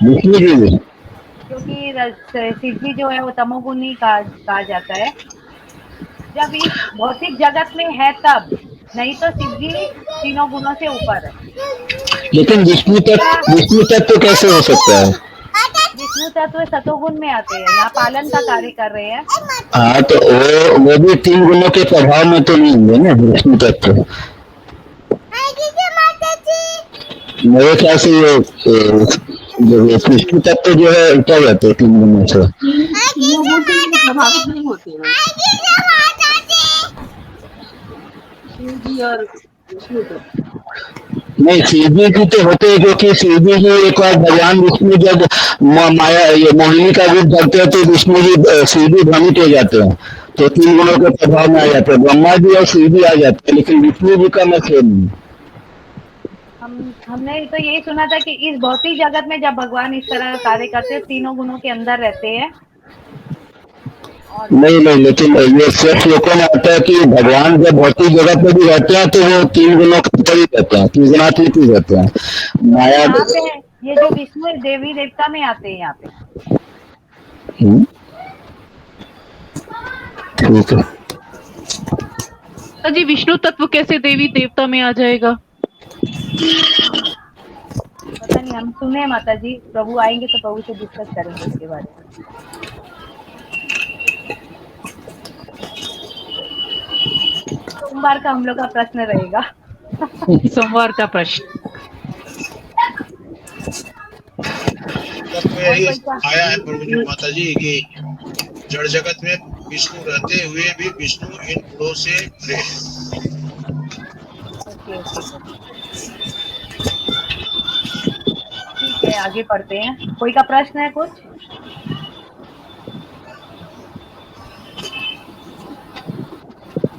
विष्णु जी में, क्योंकि शिव जी जो है वो तमोगुणी कहा जाता है जब इस भौतिक जगत में है तब, नहीं तो शिव जी 3 गुणों से ऊपर है। लेकिन विष्णु तत्व कैसे हो सकता है? विष्णु तत्व सतोगुण में आते हैं, यहाँ पालन का कार्य कर रहे हैं। हाँ, तो वो भी 3 गुणों के प्रभाव में तो नहीं होंगे ना विष्णु तत्व। मेरे ख्याल से ये विष्णु तत्व जो है उल्टा जाते हैं 3 गुणों से। प्रभावित नहीं होते हैं शिव जी और विष्णु तत्व। नहीं, शिव जी की तो होते हैं, क्योंकि शिव जी की एक बार भगवान विष्णु जब माया ये मोहिनी का रूप धरते हैं तो विष्णु जी शिव जी भ्रमित हो जाते हैं, तो 3 गुणों के प्रभाव में आ जाते हैं। ब्रह्मा जी और शिव जी आ जाते हैं, लेकिन विष्णु जी का मतलब नहीं। हमने तो यही सुना था कि इस भौतिक जगत में जब भगवान इस तरह कार्य करते हैं 3 गुणों के अंदर रहते हैं। नहीं, लेकिन ये सिर्फ लोगों में आता है कि भगवान जब भौतिक जगत में भी रहते हैं तो वो 3 गुणों के ऊपर ही रहते हैं, 3 गुणातीत ही रहते हैं। माया ये जो विष्णु देवी देवता में आते हैं यहाँ पे। ठीक है जी, विष्णु तत्व कैसे देवी देवता में आ जाएगा? पता नहीं, हम सुने माता जी, प्रभु आएंगे तो प्रभु से डिस्कस करेंगे इसके बारे में। सोमवार का हम लोग का प्रश्न रहेगा। सोमवार का प्रश्न आया है प्रभु जी माता जी कि जड़ जगत में विष्णु रहते हुए भी विष्णु इन गुणों से परे। ठीक है, आगे पढ़ते हैं। कोई का प्रश्न है कुछ?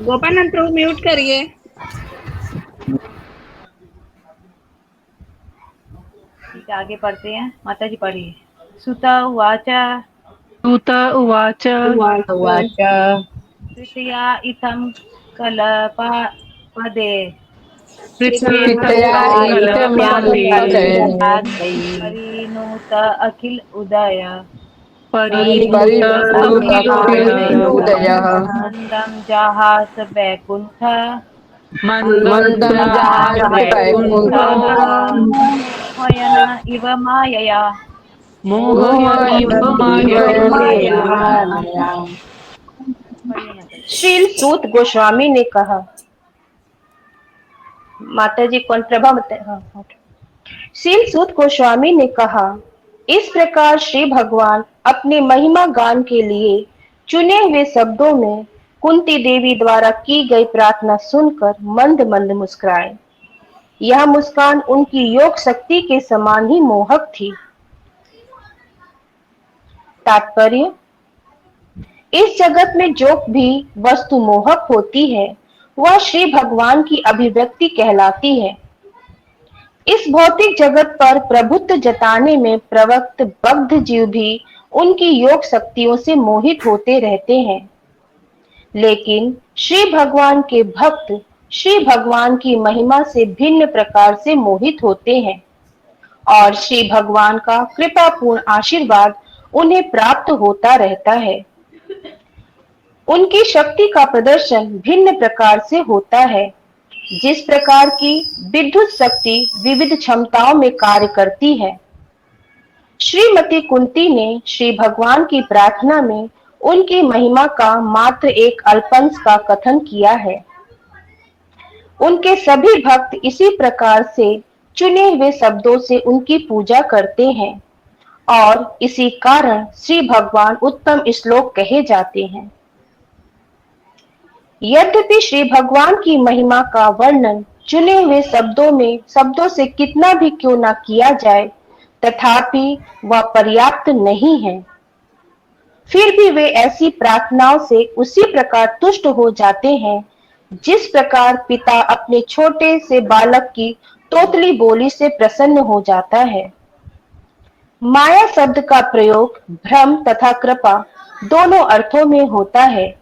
गोपानंद प्रभु म्यूट करिए। ठीक है, आगे पढ़ते हैं। माता जी पढ़िए। सुता उवाच तृतीया इथं कल्पपदे परिणुत अखिल उदय मंदं जहास वैकुंठ मोहयन इव मायया। श्रील सूत गोस्वामी ने कहा, माता जी कौन प्रभा श्रील सूत गोस्वामी ने कहा, इस प्रकार श्री भगवान अपने महिमा गान के लिए चुने हुए शब्दों में कुंती देवी द्वारा की गई प्रार्थना सुनकर मंद मंद मुस्कुराए। यह मुस्कान उनकी योग शक्ति के समान ही मोहक थी। तात्पर्य, इस जगत में जो भी वस्तु मोहक होती है वह श्री भगवान की अभिव्यक्ति कहलाती है। इस भौतिक जगत पर प्रभुत्व जताने में प्रवक्त बद्ध जीव भी उनकी योग शक्तियों से मोहित होते रहते हैं, लेकिन श्री भगवान के भक्त श्री भगवान की महिमा से भिन्न प्रकार से मोहित होते हैं और श्री भगवान का कृपापूर्ण आशीर्वाद उन्हें प्राप्त होता रहता है। उनकी शक्ति का प्रदर्शन भिन्न प्रकार से होता है। जिस प्रकार की विद्युत शक्ति विविध क्षमताओं में कार्य करती है। श्रीमती कुंती ने श्री भगवान की प्रार्थना में उनकी महिमा का मात्र एक अल्पंश का कथन किया है। उनके सभी भक्त इसी प्रकार से चुने हुए शब्दों से उनकी पूजा करते हैं और इसी कारण श्री भगवान उत्तम श्लोक कहे जाते हैं। यद्यपि श्री भगवान की महिमा का वर्णन चुने हुए शब्दों से कितना भी क्यों न किया जाए, तथापि वह पर्याप्त नहीं है। फिर भी वे ऐसी प्रार्थनाओं से उसी प्रकार तुष्ट हो जाते हैं जिस प्रकार पिता अपने छोटे से बालक की तोतली बोली से प्रसन्न हो जाता है। माया शब्द का प्रयोग भ्रम तथा कृपा दोनों अर्थों में होता है,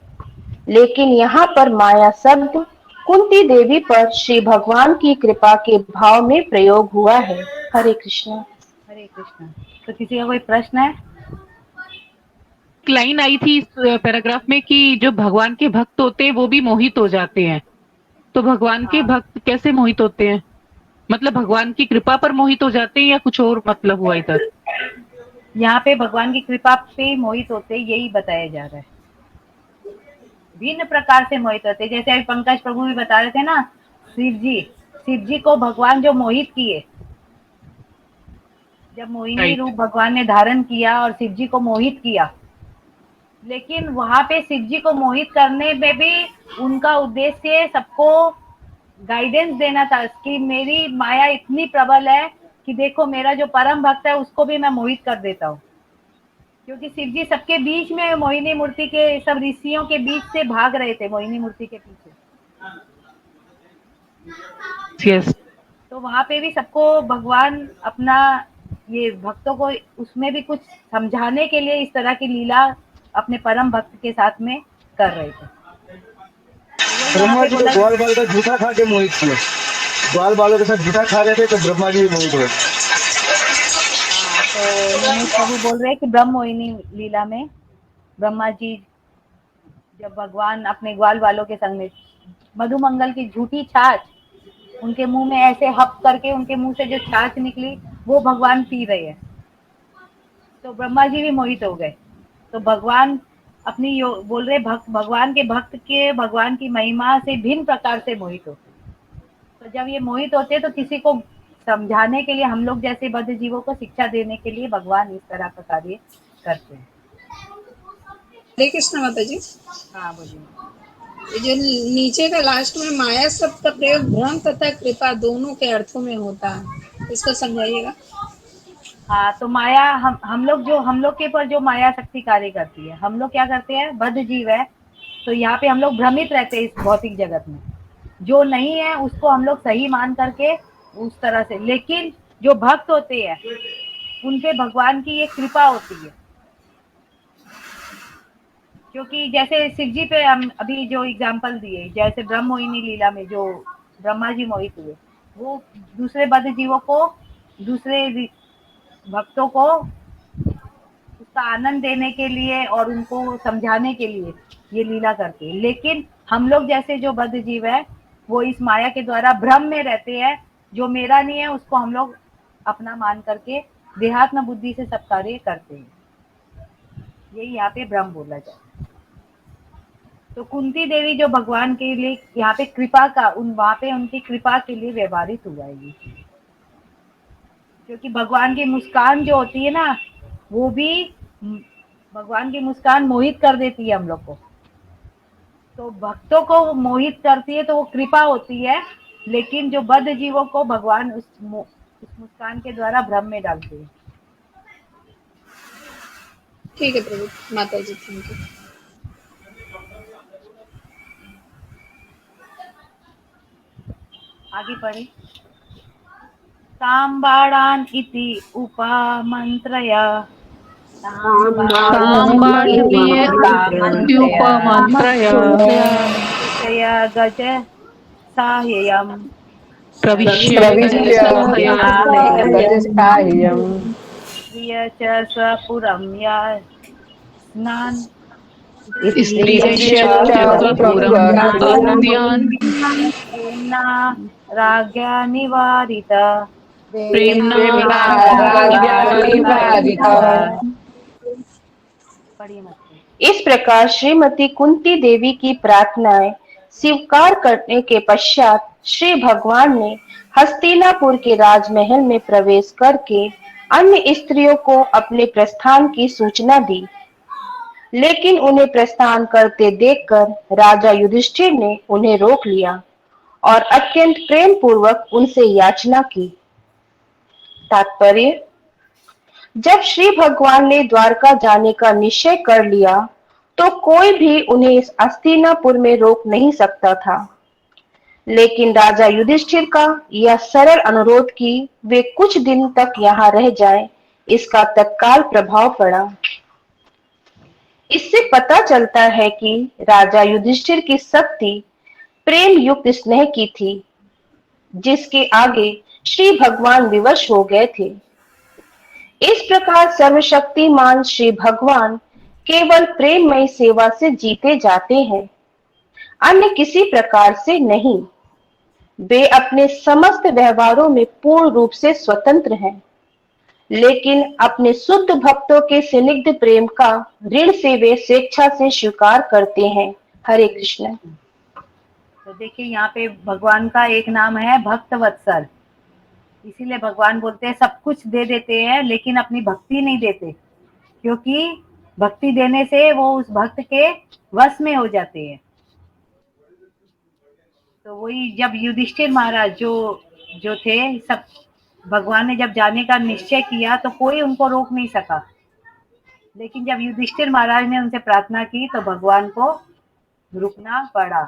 लेकिन यहाँ पर माया शब्द कुंती देवी पर श्री भगवान की कृपा के भाव में प्रयोग हुआ है। हरे कृष्णा। हरे कृष्णा। तो किसी का कोई प्रश्न है? एक लाइन आई थी इस पैराग्राफ में कि जो भगवान के भक्त होते हैं वो भी मोहित हो जाते हैं, तो भगवान के भक्त कैसे मोहित होते हैं? मतलब भगवान की कृपा पर मोहित हो जाते हैं या कुछ और मतलब हुआ इधर? यहाँ पे भगवान की कृपा पे मोहित होते, यही बताया जा रहा है। भिन्न प्रकार से मोहित होते, जैसे अभी पंकज प्रभु भी बता रहे थे ना, शिव जी को भगवान जो मोहित किए, जब मोहिनी रूप भगवान ने धारण किया और शिव जी को मोहित किया, लेकिन वहां पे शिव जी को मोहित करने में भी उनका उद्देश्य सबको गाइडेंस देना था कि मेरी माया इतनी प्रबल है कि देखो मेरा जो परम भक्त है उसको भी मैं मोहित कर देता हूँ, क्योंकि शिव जी सबके बीच में मोहिनी मूर्ति के सब ऋषियों के बीच से भाग रहे थे मोहिनी मूर्ति के पीछे। yes. तो वहां पे भी सबको भगवान अपना ये भक्तों को उसमें भी कुछ समझाने के लिए इस तरह की लीला अपने परम भक्त के साथ में कर रहे थे। ब्रह्मा जी ग्वाल बाल का जूठा खा के मोहित हुए, ग्वाल बालों के साथ जूठा खा रहे थे तो ब्रह्मा जी मोहित हुए। तो प्रभु बोल रहे हैं कि ब्रह्म मोहिनी लीला में ब्रह्मा जी जब भगवान अपने ग्वाल वालों के संग में मधुमंगल की झूठी छाछ उनके मुंह में ऐसे हप करके उनके मुंह से जो छाछ निकली वो भगवान पी रहे हैं, तो ब्रह्मा जी भी मोहित हो गए। तो भगवान अपनी बोल रहे भगवान के भक्त के भगवान की महिमा से भिन्न प्रकार से मोहित होते। तो जब ये मोहित होते तो किसी को समझाने के लिए, हम लोग जैसे बद्ध जीवों को शिक्षा देने के लिए भगवान इस तरह का कार्य करते हैं। हरे कृष्ण माता जी। हाँ बोलिए। जो नीचे का लास्ट में माया शब्द का प्रयोग भ्रम तथा कृपा दोनों के अर्थों में होता है, इसको समझाइएगा। हाँ, तो माया हम लोग के पर जो माया शक्ति कार्य करती है, हम लोग क्या करते हैं, बद्ध जीव है तो यहाँ पे हम लोग भ्रमित रहते हैं इस भौतिक जगत में, जो नहीं है उसको हम लोग सही मान करके उस तरह से, लेकिन जो भक्त होते हैं उन पे भगवान की एक कृपा होती है। क्योंकि जैसे शिव जी पे हम अभी जो एग्जाम्पल दिए, जैसे ब्रह्म मोहिनी लीला में जो ब्रह्मा जी मोहित हुए, वो दूसरे बद्ध जीवों को, दूसरे भक्तों को उसका आनंद देने के लिए और उनको समझाने के लिए ये लीला करते हैं। लेकिन हम लोग जैसे जो बद्ध जीव है वो इस माया के द्वारा भ्रम में रहते हैं, जो मेरा नहीं है उसको हम लोग अपना मान करके देहात्म बुद्धि से सब कार्य करते हैं। यही यहाँ पे भ्रम बोला जाए। तो कुंती देवी जो भगवान के लिए यहाँ पे कृपा का वहाँ पे उनकी कृपा के लिए व्यवहारित हुआ है, क्योंकि भगवान की मुस्कान जो होती है ना, वो भी भगवान की मुस्कान मोहित कर देती है हम लोग को। तो भक्तों को मोहित करती है तो वो कृपा होती है, लेकिन जो बद्ध जीवों को भगवान उस मुस्कान के द्वारा भ्रम में डालते हैं। ठीक है प्रभु। माता जी थैंक यू। आगे पढ़े। ताम्बाडान इति उपमन्त्रय प्रविश्य गज साह्ययम् प्रिय च स्वपुरं यान् प्रेम्णा राज्ञा निवारित इस प्रकार श्रीमती कुंती देवी की प्रार्थनाएं स्वीकार करने के पश्चात श्री भगवान ने हस्तिनापुर के राजमहल में प्रवेश करके अन्य स्त्रियों को अपने प्रस्थान की सूचना दी, लेकिन उन्हें प्रस्थान करते देखकर राजा युधिष्ठिर ने उन्हें रोक लिया और अत्यंत प्रेम पूर्वक उनसे याचना की। तात्पर्य: जब श्री भगवान ने द्वारका जाने का निश्चय कर लिया तो कोई भी उन्हें इस हस्तिनापुर में रोक नहीं सकता था, लेकिन राजा युधिष्ठिर का यह सरल अनुरोध कि वे कुछ दिन तक यहाँ रह जाएं, इसका तत्काल प्रभाव पड़ा। इससे पता चलता है कि राजा युधिष्ठिर की शक्ति प्रेम युक्त स्नेह की थी, जिसके आगे श्री भगवान विवश हो गए थे। इस प्रकार सर्वशक्तिमान श्री भगवान केवल प्रेममय सेवा से जीते जाते हैं, अन्य किसी प्रकार से नहीं। वे अपने समस्त व्यवहारों में पूर्ण रूप से स्वतंत्र हैं, लेकिन अपने शुद्ध भक्तों के स्निग्ध प्रेम का ऋण से वे स्वेच्छा से स्वीकार करते हैं। हरे कृष्ण। तो देखिए यहाँ पे भगवान का एक नाम है भक्त वत्सल, इसीलिए भगवान बोलते हैं सब कुछ दे देते हैं लेकिन अपनी भक्ति नहीं देते, क्योंकि भक्ति देने से वो उस भक्त के वश में हो जाते हैं। तो वही जब युधिष्ठिर महाराज जो थे, सब भगवान ने जब जाने का निश्चय किया तो कोई उनको रोक नहीं सका, लेकिन जब युधिष्ठिर महाराज ने उनसे प्रार्थना की तो भगवान को रुकना पड़ा।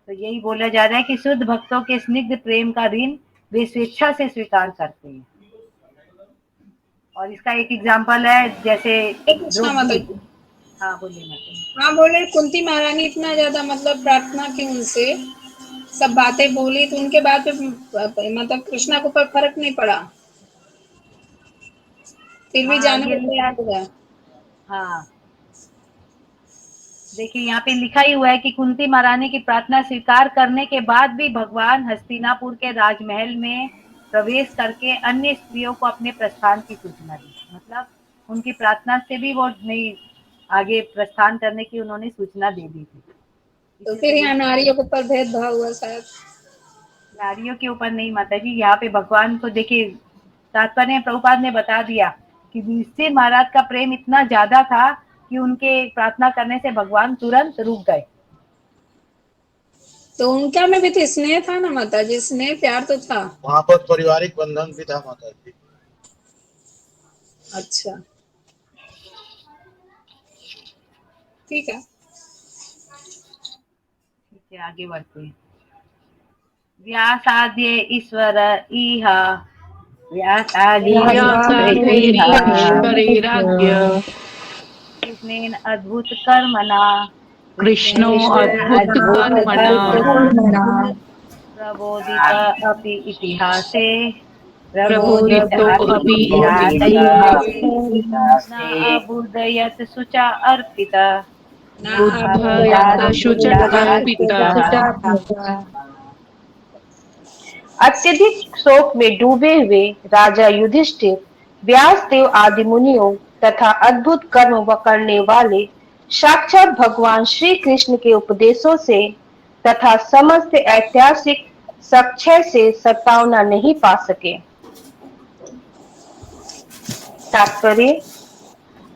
तो यही बोला जा रहा है कि शुद्ध भक्तों के स्निग्ध प्रेम का ऋण वे स्वेच्छा से स्वीकार करते हैं। और इसका एक एग्जाम्पल है, जैसे हाँ बोलिए माता। हाँ बोले, कुंती महारानी इतना ज्यादा मतलब प्रार्थना की उनसे, सब बातें बोली, तो उनके बाद मतलब कृष्णा को पर फर्क नहीं पड़ा, फिर भी जाने को। हाँ देखिए यहाँ पे लिखा ही हुआ है कि कुंती महारानी की प्रार्थना स्वीकार करने के बाद भी भगवान हस्तिनापुर के राजमहल में प्रवेश करके अन्य स्त्रियों को अपने प्रस्थान की सूचना दी। मतलब उनकी प्रार्थना से भी वो नहीं आगे प्रस्थान करने की उन्होंने सूचना दे दी थी। तो फिर यहाँ नारियों के ऊपर भेदभाव हुआ शायद। नारियों के ऊपर नहीं माता जी, यहाँ पे भगवान को देखिए तात्पर्य प्रभुपाद ने बता दिया कि युधिष्ठिर महाराज का प्रेम इतना ज्यादा था कि उनके प्रार्थना करने से भगवान तुरंत रुक गए। तो उनका में भी तो स्नेह था ना माता जी, स्नेह प्यार तो था वहाँ पर, पारिवारिक बंधन भी था माता जी। अच्छा ठीक है, आगे बढ़ते हैं। व्यासाद्य ईश्वर इहा कृष्णेन अद्भुत कर्मणा प्रबोधित अपि इतिहासे न अबुदयत शुचा अर्पिता। अत्यधिक शोक में डूबे हुए राजा युधिष्ठिर व्यासदेव आदि मुनियों तथा अद्भुत कर्म करने वाले साक्षात भगवान श्री कृष्ण के उपदेशों से तथा समस्त ऐतिहासिक साक्ष्य से सत्तावना नहीं पा सके। तात्पर्य: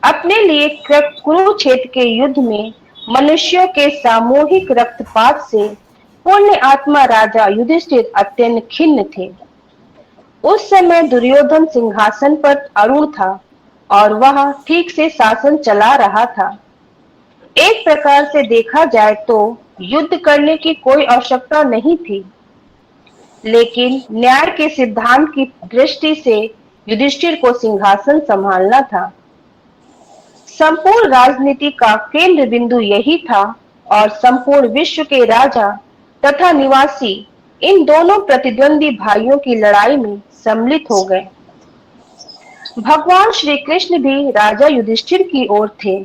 अपने लिए कुरुक्षेत्र के युद्ध में मनुष्यों के सामूहिक रक्तपात से पुण्य आत्मा राजा युधिष्ठिर अत्यंत खिन्न थे। उस समय दुर्योधन सिंहासन पर आरूढ़ था और वह ठीक से शासन चला रहा था। एक प्रकार से देखा जाए तो युद्ध करने की कोई आवश्यकता नहीं थी, लेकिन न्याय के सिद्धांत की दृष्टि से युधिष्ठिर को सिंहासन संभालना था। संपूर्ण राजनीति का केंद्र बिंदु यही था और संपूर्ण विश्व के राजा तथा निवासी इन दोनों प्रतिद्वंदी भाइयों की लड़ाई में सम्मिलित हो गए। भगवान श्री कृष्ण भी राजा युधिष्ठिर की ओर थे।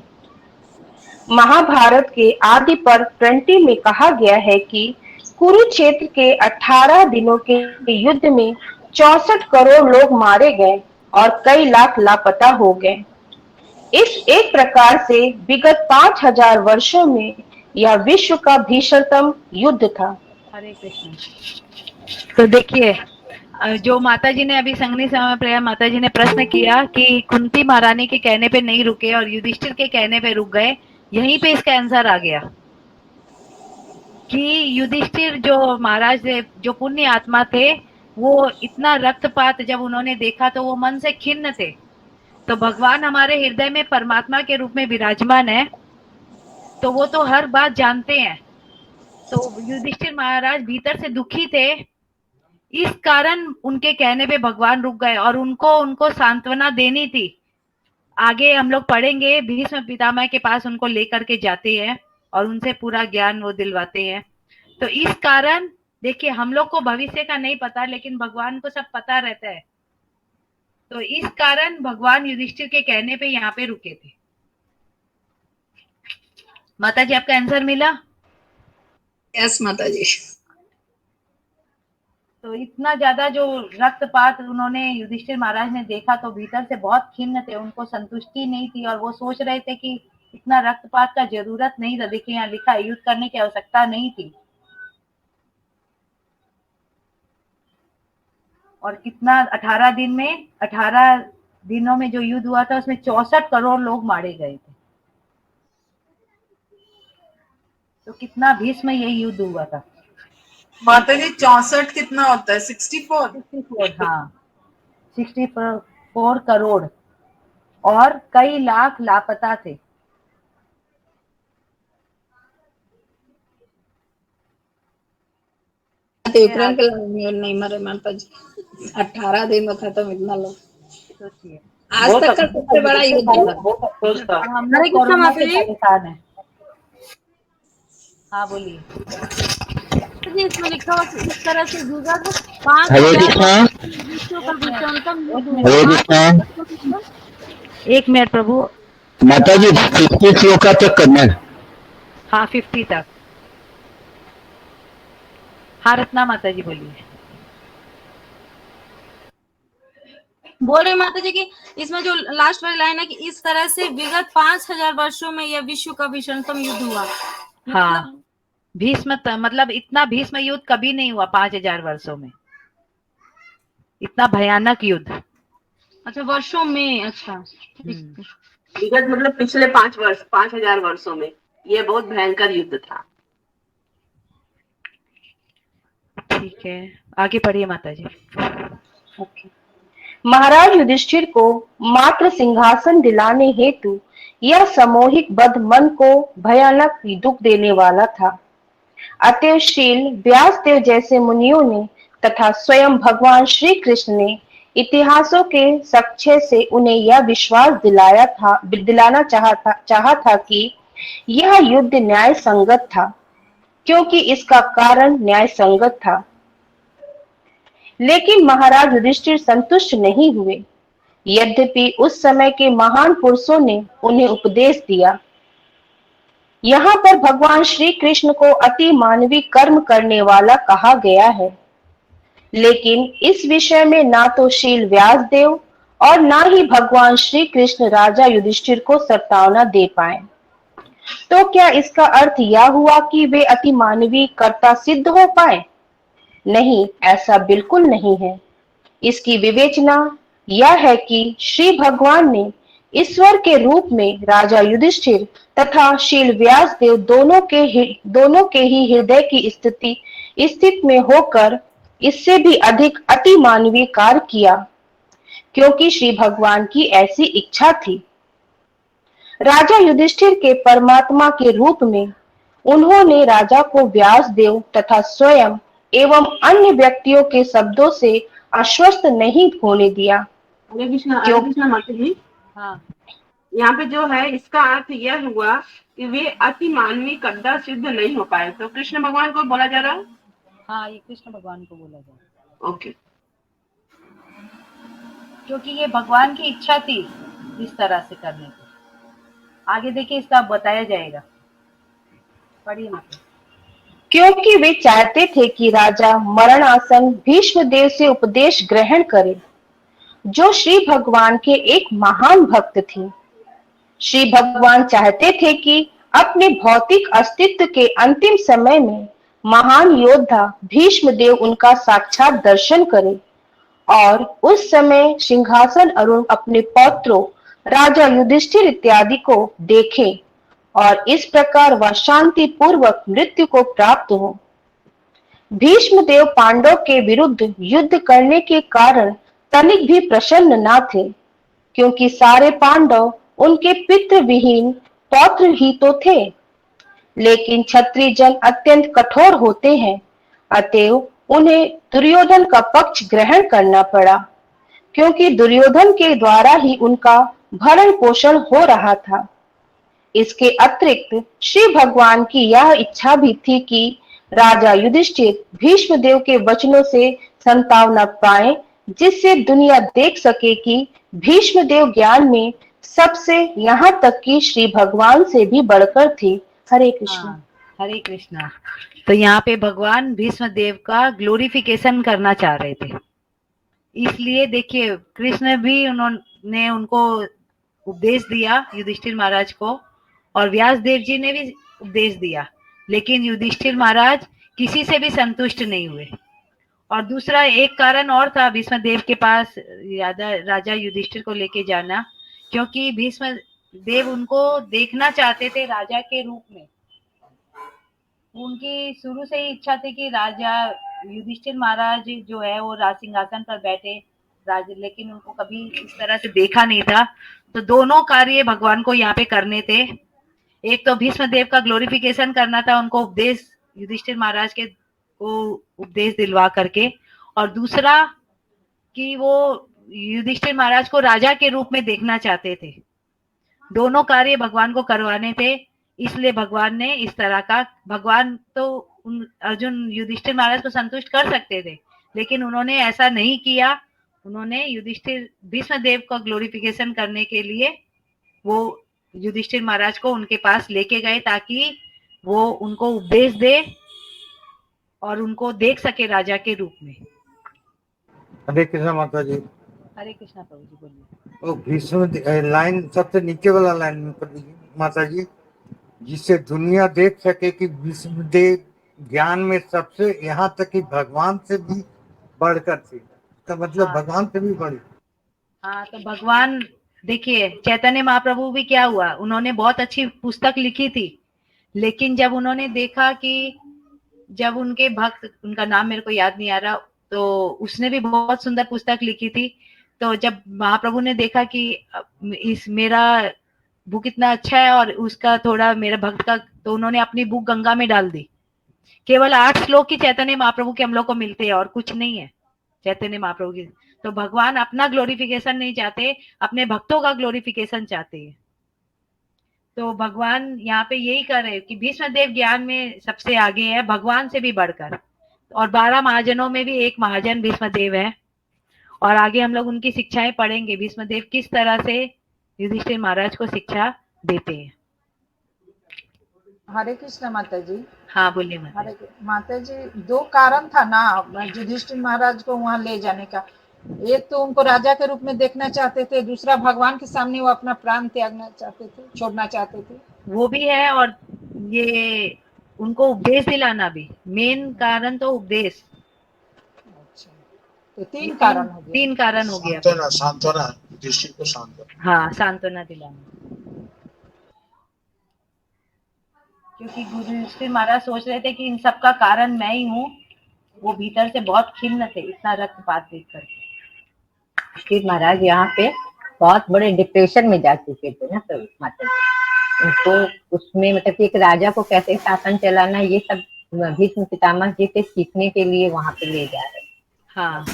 महाभारत के आदि पर्व 20 में कहा गया है कि कुरुक्षेत्र के 18 दिनों के युद्ध में 64 करोड़ लोग मारे गए और कई लाख लापता हो गए। इस एक प्रकार से विगत 5000 वर्षों में यह विश्व का भीषणतम युद्ध था। हरे कृष्ण। तो देखिए, जो माता जी ने अभी संगनी समय प्रिया माता जी ने प्रश्न किया कि कुंती महारानी के कहने पे नहीं रुके और युधिष्ठिर के कहने पे रुक गए, यहीं पे इसका आंसर आ गया कि युधिष्ठिर जो महाराज जो पुण्य आत्मा थे, वो इतना रक्तपात जब उन्होंने देखा तो वो मन से खिन्न थे। तो भगवान हमारे हृदय में परमात्मा के रूप में विराजमान है, तो वो तो हर बात जानते हैं। तो युधिष्ठिर महाराज भीतर से दुखी थे, इस कारण उनके कहने पे भगवान रुक गए और उनको सांत्वना देनी थी। आगे हम लोग पढ़ेंगे, भीष्म पितामह के पास उनको लेकर के जाते हैं और उनसे पूरा ज्ञान वो दिलवाते हैं। तो इस कारण देखिए, हम लोग को भविष्य का नहीं पता, लेकिन भगवान को सब पता रहता है। तो इस कारण भगवान युधिष्ठिर के कहने पे यहाँ पे रुके थे। माता जी, आपका आंसर मिला? यस माता जी। तो इतना ज्यादा जो रक्तपात उन्होंने युधिष्ठिर महाराज ने देखा तो भीतर से बहुत खिन्न थे, उनको संतुष्टि नहीं थी और वो सोच रहे थे कि इतना रक्तपात का जरूरत नहीं था। देखिए यहाँ लिखा है, युद्ध करने की आवश्यकता नहीं थी। और कितना 18 दिनों में जो युद्ध हुआ था उसमें 64 करोड़ लोग मारे गए थे। तो कितना भीष्म ये युद्ध हुआ था। माता जी 64 कितना होता है? 64। हाँ, 64 करोड़ और कई लाख लापता थे। यूक्रेन के नहीं मरे माता जी, 18 दिन में खत्म इतना लोग। सोचिए, आज तक का सबसे बड़ा युद्ध था। हम लोग कोरोना से परेशान है। हाँ बोलिए। जी इसमें लिखा हुआ इस तरह से विगत 5 हरे कृष्णा, विश्व का भीषणतम युद्ध हरे हुआ। कृष्णा। एक मिनट प्रभु। माता जी 50 श्लोक तक करना है। हाँ 50 तक। हाँ रत्ना माता जी बोलिए। बोल रहे माता जी कि इसमें जो लास्ट वाली लाइन है कि इस तरह से विगत 5000 वर्षों में यह विश्व का भीषणतम युद्ध हुआ। हाँ, भीष्म मतलब इतना भीष्म युद्ध कभी नहीं हुआ 5000 वर्षों में, इतना भयानक युद्ध। अच्छा वर्षों में, अच्छा विगत मतलब पिछले 5000 वर्षों में ये बहुत भयंकर युद्ध था। ठीक है, आगे पढ़िए माता जी। महाराज युधिष्ठिर को मात्र सिंहासन दिलाने हेतु यह सामूहिक बद्ध मन को भयानक दुख देने वाला था। अतएव शील व्यासदेव जैसे मुनियों ने तथा स्वयं भगवान श्री कृष्ण ने इतिहासों के साक्ष्य से उन्हें यह विश्वास दिलाना चाहा था कि यह युद्ध न्याय संगत था, क्योंकि इसका कारण न्याय संगत था। लेकिन महाराज युधिष्ठिर संतुष्ट नहीं हुए। यद्यपि उस समय के महान पुरुषों ने उन्हें उपदेश दिया। यहाँ पर भगवान श्री कृष्ण को अति मानवीय कर्म करने वाला कहा गया है, लेकिन इस विषय में ना तो शील व्यासदेव और ना ही भगवान श्री कृष्ण राजा युधिष्ठिर को सत्तावना दे पाए। तो क्या इसका अर्थ यह हुआ कि वे अति मानवीय कर्ता सिद्ध हो पाए? नहीं, ऐसा बिल्कुल नहीं है। इसकी विवेचना यह है कि श्री भगवान ने ईश्वर के रूप में राजा युधिष्ठिर तथा शील व्यासदेव दोनों के ही हृदय की स्थिति में होकर इससे भी अधिक अति मानवीय कार्य किया, क्योंकि श्री भगवान की ऐसी इच्छा थी। राजा युधिष्ठिर के परमात्मा के रूप में उन्होंने राजा को व्यासदेव तथा स्वयं एवं अन्य व्यक्तियों के शब्दों से आश्वस्त नहीं होने दिया। हरे कृष्णा माता जी। हाँ, यहाँ पे जो है इसका अर्थ यह हुआ कि वे अति मानवी कद्दा सिद्ध नहीं हो पाए। तो कृष्ण भगवान को बोला जा रहा है। हाँ, ये कृष्ण भगवान को बोला जाए, ओके। क्योंकि ये भगवान की इच्छा थी इस तरह से करने की। आगे देखिए, इसका बताया जाएगा, पढ़िए माता। क्योंकि वे चाहते थे कि राजा मरणासन भीष्मदेव से उपदेश ग्रहण करे, जो श्री भगवान के एक महान भक्त थे। श्री भगवान चाहते थे कि अपने भौतिक अस्तित्व के अंतिम समय में महान योद्धा भीष्मदेव उनका साक्षात दर्शन करे और उस समय सिंहासन अरुण अपने पौत्रों राजा युधिष्ठिर इत्यादि को देखें और इस प्रकार वह शांति पूर्वक मृत्यु को प्राप्त हो। भीष्मदेव पांडव के विरुद्ध युद्ध करने के कारण तनिक भी प्रसन्न न थे, क्योंकि सारे पांडव उनके पितृ विहीन पौत्र ही तो थे। लेकिन क्षत्रिय जन अत्यंत कठोर होते हैं, अतएव उन्हें दुर्योधन का पक्ष ग्रहण करना पड़ा, क्योंकि दुर्योधन के द्वारा ही उनका भरण पोषण हो रहा था। इसके अतिरिक्त श्री भगवान की यह इच्छा भी थी कि राजा युधिष्ठिर भीष्मदेव के वचनों से संताव न पाए, जिससे दुनिया देख सके कि भीष्मदेव ज्ञान में सबसे, यहाँ तक कि श्री भगवान से भी बढ़कर थे। हरे कृष्ण। हाँ, हरे कृष्णा। तो यहाँ पे भगवान भीष्मदेव का ग्लोरिफिकेशन करना चाह रहे थे, इसलिए देखिए कृष्ण भी उन्होंने उनको उपदेश दिया युधिष्ठिर महाराज को, और व्यास देव जी ने भी उपदेश दिया, लेकिन युधिष्ठिर महाराज किसी से भी संतुष्ट नहीं हुए। और दूसरा एक कारण और था भीष्मदेव के पास राजा युधिष्ठिर को लेके जाना, क्योंकि भीष्मदेव उनको देखना चाहते थे राजा के रूप में। उनकी शुरू से ही इच्छा थी कि राजा युधिष्ठिर महाराज जो है वो राज सिंहासन पर बैठे लेकिन उनको कभी इस तरह से देखा नहीं था। तो दोनों कार्य भगवान को यहाँ पे करने थे। एक तो भीष्मदेव का ग्लोरिफिकेशन करना था, उनको उपदेश युधिष्ठिर महाराज के को उपदेश दिलवा करके, और दूसरा कि वो युधिष्ठिर महाराज को राजा के रूप में देखना चाहते थे। दोनों कार्य भगवान को करवाने थे, इसलिए भगवान ने इस तरह का, भगवान तो अर्जुन युधिष्ठिर महाराज को संतुष्ट कर सकते थे, लेकिन उन्होंने ऐसा नहीं किया। उन्होंने युधिष्ठिर भीष्मदेव का ग्लोरिफिकेशन करने के लिए वो युधिष्ठिर महाराज को उनके पास लेके गए, ताकि वो उनको उपदेश दे और उनको देख सके राजा के रूप में। हरे कृष्णा माता जी। हरे कृष्णा प्रभु जी, बोलिए। वो भीष्म लाइन सबसे नीचे वाला लाइन में पढ़ लीजिए माता जी, जिससे दुनिया देख सके कि भीष्मदेव ज्ञान में सबसे, यहाँ तक कि भगवान से भी बढ़कर थे। तो मतलब हाँ। भगवान से भी बड़ी। हाँ, तो भगवान देखिए चैतन्य महाप्रभु भी क्या हुआ, उन्होंने बहुत अच्छी पुस्तक लिखी थी, लेकिन जब उन्होंने देखा कि जब उनके भक्त, उनका नाम मेरे को याद नहीं आ रहा, तो उसने भी बहुत सुंदर पुस्तक लिखी थी। तो जब महाप्रभु ने देखा कि इस मेरा बुक इतना अच्छा है और उसका थोड़ा मेरा भक्त का, तो उन्होंने अपनी बुक गंगा में डाल दी। केवल 8 श्लोक ही चैतन्य महाप्रभु के हम लोग को मिलते हैं और कुछ नहीं है चैतन्य महाप्रभु की। तो भगवान अपना ग्लोरिफिकेशन नहीं चाहते, अपने भक्तों का ग्लोरिफिकेशन चाहते हैं। तो भगवान यहाँ पे यही कर रहे हैं कि भीष्मदेव ज्ञान में सबसे आगे है, भगवान से भी बढ़कर, और 12 महाजनों में भी एक महाजन भीष्मदेव है। और आगे हम लोग उनकी शिक्षाएं पढ़ेंगे, भीष्मदेव किस तरह से युधिष्ठिर महाराज को शिक्षा देते हैं। हरे कृष्ण माता जी। हाँ बोलिए माता। हरे माता जी, 2 कारण था ना युधिष्ठिर महाराज को वहां ले जाने का। एक तो उनको राजा के रूप में देखना चाहते थे, दूसरा भगवान के सामने वो अपना प्राण त्यागना चाहते थे, छोड़ना चाहते थे। वो भी है, और ये उनको उपदेश दिलाना भी मेन कारण, तो उपदेश। अच्छा, तो 3 कारण हो गए। 3 कारण हो गया। सांत्वना युधिष्ठिर को सांत्वना। हाँ, सांत्वना दिलाना, क्योंकि युधिष्ठिर महाराज सोच रहे थे कि इन सब का कारण मैं ही हूँ। वो भीतर से बहुत खिन्न थे इतना रक्तपात देखकर। फिर महाराज यहाँ पे बहुत बड़े डिप्रेशन में जा चुके थे ना, तो माता जी उनको उसमें मतलब कि एक राजा को कैसे शासन चलाना, ये सब भीष्म पितामह जी से सीखने के लिए वहां पे ले जा रहे हैं। हाँ।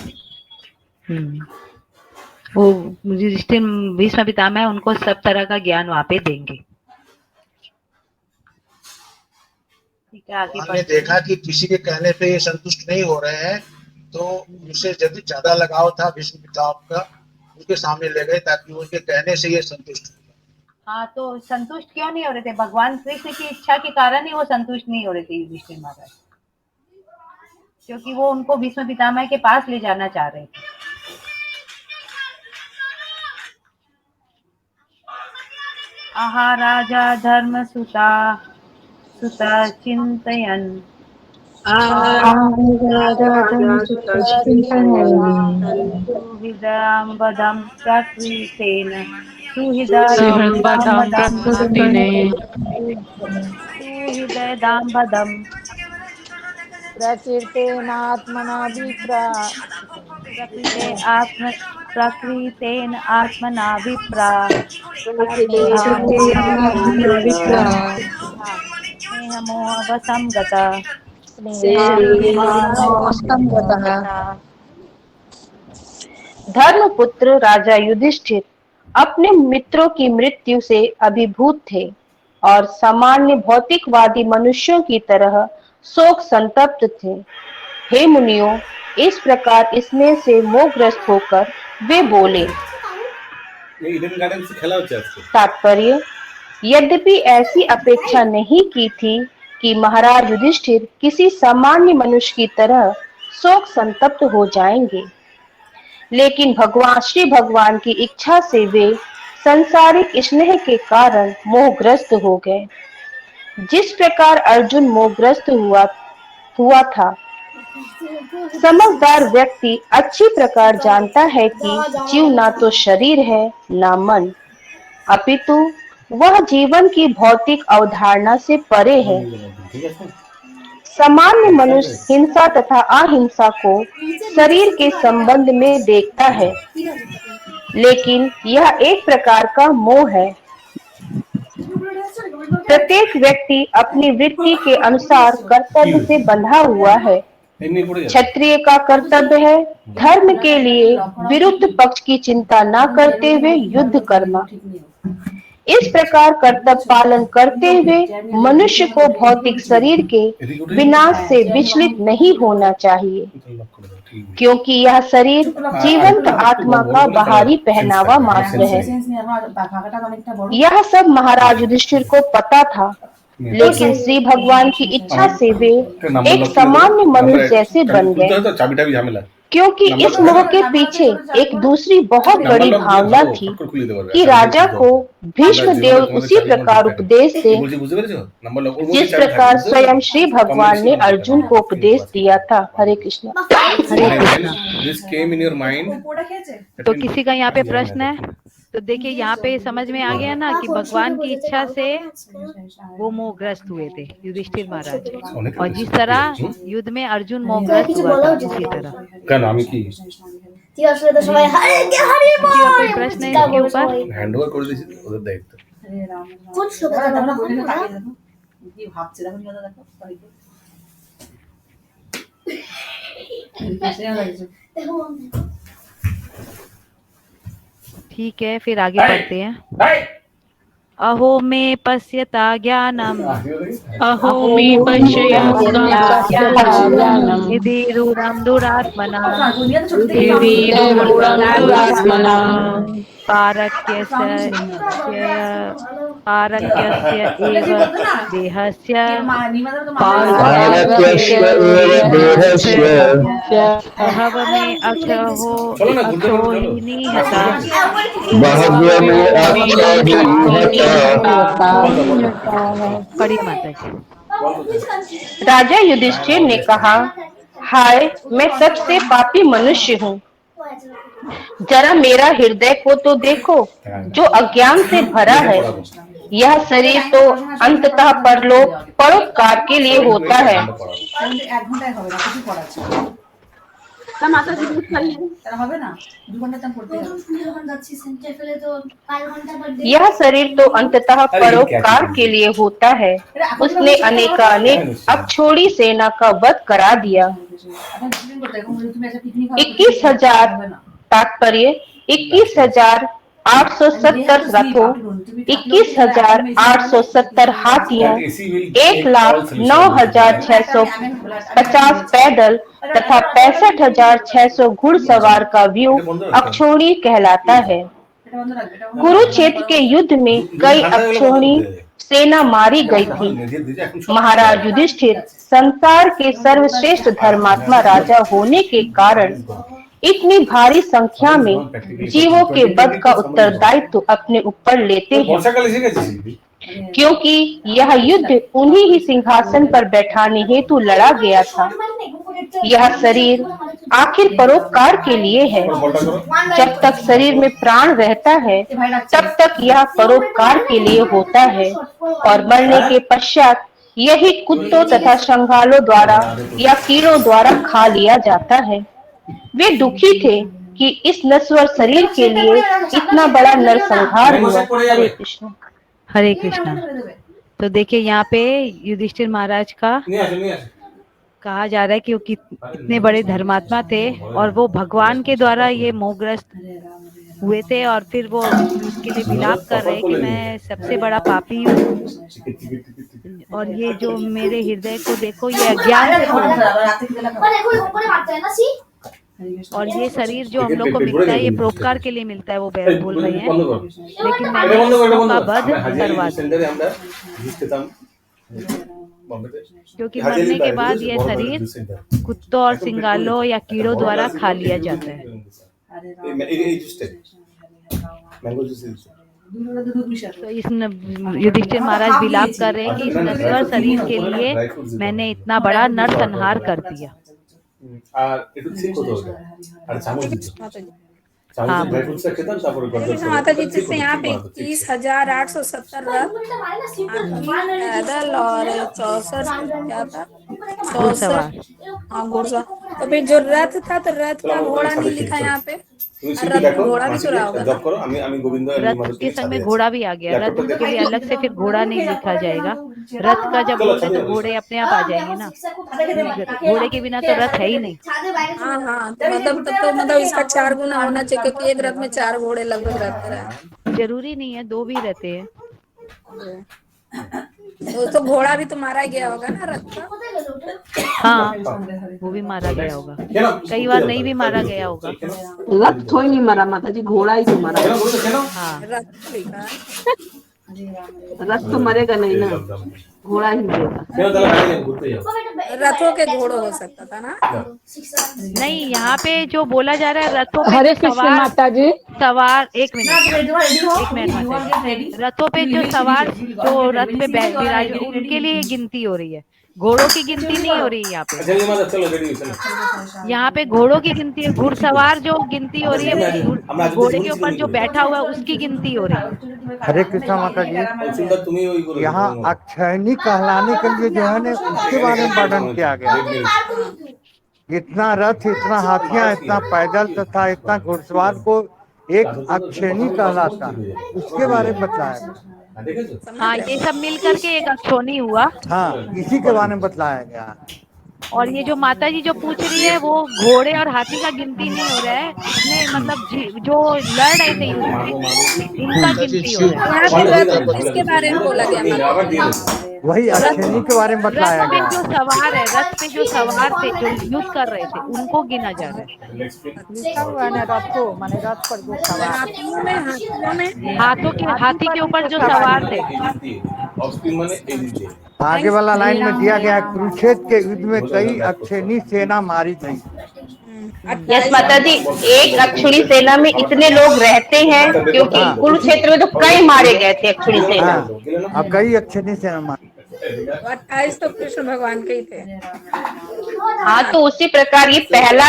वो युधिष्ठिर भीष्म पितामह है, उनको सब तरह का ज्ञान वहां पे देंगे। ठीक है, आगे हमने देखा कि किसी के कहने पे ये संतुष्ट नहीं हो रहे हैं, तो उनसे यदि ज्यादा लगाव था भीष्म पितामह का, उनके सामने ले गए ताकि उनके कहने से ये संतुष्ट हो। हाँ, तो संतुष्ट क्यों नहीं हो रहे थे? भगवान कृष्ण की इच्छा के कारण ही वो संतुष्ट नहीं हो रहे थे युधिष्ठिर महाराज, क्योंकि वो उनको भीष्म पितामह के पास ले जाना चाह रहे थे। आहा राजा धर्म सुता चिंतयन् सुहृदाम्बदं प्रकृतेन सुहृदाम्बदं प्रकृतेन आत्मना विप्रा स्नेहमोहवशं गता। धर्मपुत्र राजा युधिष्ठिर अपने मित्रों की मृत्यु से अभिभूत थे और सामान्य भौतिकवादी मनुष्यों की तरह शोक संतप्त थे। हे मुनियों, इस प्रकार स्नेह से मोहग्रस्त होकर वे बोले। तात्पर्य, यद्यपि ऐसी अपेक्षा नहीं की थी कि महाराज युधिष्ठिर किसी सामान्य मनुष्य की तरह शोक संतप्त हो जाएंगे, लेकिन श्री भगवान की इच्छा से वे संसारिक स्नेह के कारण मोहग्रस्त हो गए। जिस प्रकार अर्जुन मोहग्रस्त हुआ था, समझदार व्यक्ति अच्छी प्रकार जानता है कि जीव ना तो शरीर है ना मन, अपितु वह जीवन की भौतिक अवधारणा से परे है। सामान्य मनुष्य हिंसा तथा अहिंसा को शरीर के संबंध में देखता है, लेकिन यह एक प्रकार का मोह है। प्रत्येक व्यक्ति अपनी वृत्ति के अनुसार कर्तव्य से बंधा हुआ है। क्षत्रिय का कर्तव्य है धर्म के लिए विरुद्ध पक्ष की चिंता न करते हुए युद्ध करना। इस प्रकार कर्तव्य पालन करते हुए मनुष्य को भौतिक शरीर के विनाश से विचलित नहीं होना चाहिए, क्योंकि यह शरीर जीवंत आत्मा का बाहरी पहनावा मात्र है। यह सब महाराज युधिष्ठिर को पता था, लेकिन श्री भगवान की इच्छा से वे एक सामान्य मनुष्य जैसे बन गए, क्योंकि इस मोह के पीछे एक दूसरी बहुत बड़ी भावना थी कि राजा को भीष्म देव उसी प्रकार उपदेश दे जिस प्रकार स्वयं श्री भगवान ने अर्जुन को उपदेश दिया था। हरे कृष्णा। तो किसी का यहाँ पे प्रश्न है? तो देखिए, यहाँ पे समझ में आ गया ना कि भगवान की इच्छा से वो मोहग्रस्त हुए थे युधिष्ठिर महाराज, और जिस तरह युद्ध में अर्जुन मोहग्रस्त हुआ था उसी तरह। क्या नाम की कोई प्रश्न है इसके ऊपर? हैंडओवर कर दीजिए उधर देखते ठीक है, फिर आगे बढ़ते हैं। अहो मे पश्यता ज्ञानम, अहो मे पश्यता ज्ञानम, यदि रूढं दुरात्मना, पारक्यस्य एव देहस्य बहव में अक्षो ही निहता। पढ़िए माता जी। राजा युधिष्ठिर ने कहा, हाय, मैं सबसे पापी मनुष्य हूँ। जरा मेरा हृदय को तो देखो, जो अज्ञान से भरा है। यह शरीर तो अंततः परलोक परोपकार के लिए होता है। अच्छा माता जी कुछ करिए यह शरीर तो अंततः परोपकार के लिए होता है। उसने अनेकानेक अक्षोणी सेना का वध करा दिया। 21,000 तात्पर्य 21,870 रथों, 21,870 हाथियों, 1,09,650 पैदल तथा 65,600 घुड़सवार का व्यूह अक्षोणी कहलाता है। कुरुक्षेत्र के युद्ध में कई अक्षोणी सेना मारी गई थी। महाराज युधिष्ठिर संसार के सर्वश्रेष्ठ धर्मात्मा राजा होने के कारण इतनी भारी संख्या में जीवों के वध का उत्तरदायित्व अपने ऊपर लेते हैं, क्योंकि यह युद्ध उन्हीं ही सिंहासन पर बैठाने हेतु लड़ा गया था। यह शरीर आखिर परोपकार के लिए है। जब तक शरीर में प्राण रहता है तब तक यह परोपकार के लिए होता है और मरने के पश्चात यही कुत्तों तथा श्रृंगालों द्वारा या कीड़ों द्वारा खा लिया जाता है। वे दुखी थे कि इस नश्वर शरीर के लिए इतना बड़ा नरसंहार हुआ। हरे कृष्ण। हरे कृष्णा। तो देखिए यहाँ पे युधिष्ठिर महाराज का कहा जा रहा है कि वो कितने बड़े धर्मात्मा थे और वो भगवान के द्वारा ये मोहग्रस्त हुए थे और फिर वो उसके लिए विलाप कर रहे हैं कि मैं सबसे बड़ा पापी हूँ और ये जो मेरे हृदय को देखो ये अज्ञान से और ये शरीर जो हम लोग को मिलता है ये परोपकार के लिए मिलता है, वो बोल रहे हैं, लेकिन मैंने इसका वध करवा दिया क्योंकि मरने के बाद ये शरीर कुत्तों और सिंगालों या कीड़ों द्वारा खा लिया जाता है। तो इस युधिष्ठिर महाराज विलाप कर रहे हैं कि इस नश्वर शरीर के लिए मैंने इतना बड़ा नरसंहार कर दिया। माता जी जैसे यहाँ पे 21,870 रथ पैदल और 64 क्या था 64 घुड़सवार। तो फिर जो रथ था तो रथ का घोड़ा नहीं लिखा यहाँ पे, घोड़ा भी तो रहा होगा। रथ के संग में घोड़ा भी आ गया, रथ के लिए अलग से फिर घोड़ा नहीं लिखा जाएगा। रथ का जब बोलते तो घोड़े अपने आप आ जाएंगे ना, घोड़े के बिना तो रथ है ही नहीं। हाँ हाँ तो मतलब इसका 4 गुना होना चाहिए क्योंकि एक रथ में 4 घोड़े लगभग रहते हैं। जरूरी नहीं है, 2 भी रहते हैं। तो घोड़ा भी तो मारा गया होगा ना रथ का। हाँ वो भी मारा गया होगा, कई बार नहीं भी मारा गया होगा। रथ थोड़ी नहीं मरा माता जी, घोड़ा ही तो मरा। हाँ रथ तो मरेगा नहीं ना, घोड़ा ही मरेगा। रथों के घोड़ों हो सकता था ना। नहीं यहाँ पे जो बोला जा रहा है रथों पे हरे कृष्ण माता जी। सवार एक मिनट रथों पे जो सवार जो रथ पे विराज उनके लिए गिनती हो रही है, घोड़ों की गिनती नहीं हो रही है यहाँ पे। यहाँ पे घोड़ों की गिनती है, घुड़सवार जो गिनती हो रही है, घोड़े के ऊपर जो बैठा हुआ है उसकी गिनती हो रही है। हरे कृष्णा माता जी। यहाँ अक्षयणी कहलाने के लिए जो है ना उसके बारे में वर्णन किया गया। इतना रथ, इतना हाथियां, इतना पैदल तथा इतना घुड़सवार को एक अक्षयणी कहलाता है, उसके बारे में बताया। हाँ ये सब मिल करके एक अक्षोणी हुआ। हाँ इसी के बारे में बताया गया। और ये जो माता जी जो पूछ रही है वो घोड़े और हाथी का गिनती नहीं हो रहा है, इसमें मतलब जो लड़ रहे थे इनका गिनती हो रहा है। इसके बारे में बोला गया वही अक्षयणी के बारे में बताया गया। जो सवार है रथ पे जो सवार थे जो युद्ध कर रहे थे उनको गिना जा रहा है। हाथी के ऊपर जो सवार थे। आगे वाला लाइन में दिया गया कुरुक्षेत्र के युद्ध में कई अक्षयणी सेना मारी गई। यस माता जी, एक अक्षुणी सेना में इतने लोग रहते हैं क्योंकि कुरुक्षेत्र में तो कई मारे गए थे अक्षुणी सेना। अब कई अक्षयणी सेना मारी। 28 तो कृष्ण भगवान के ही थे। हाँ तो उसी प्रकार ये पहला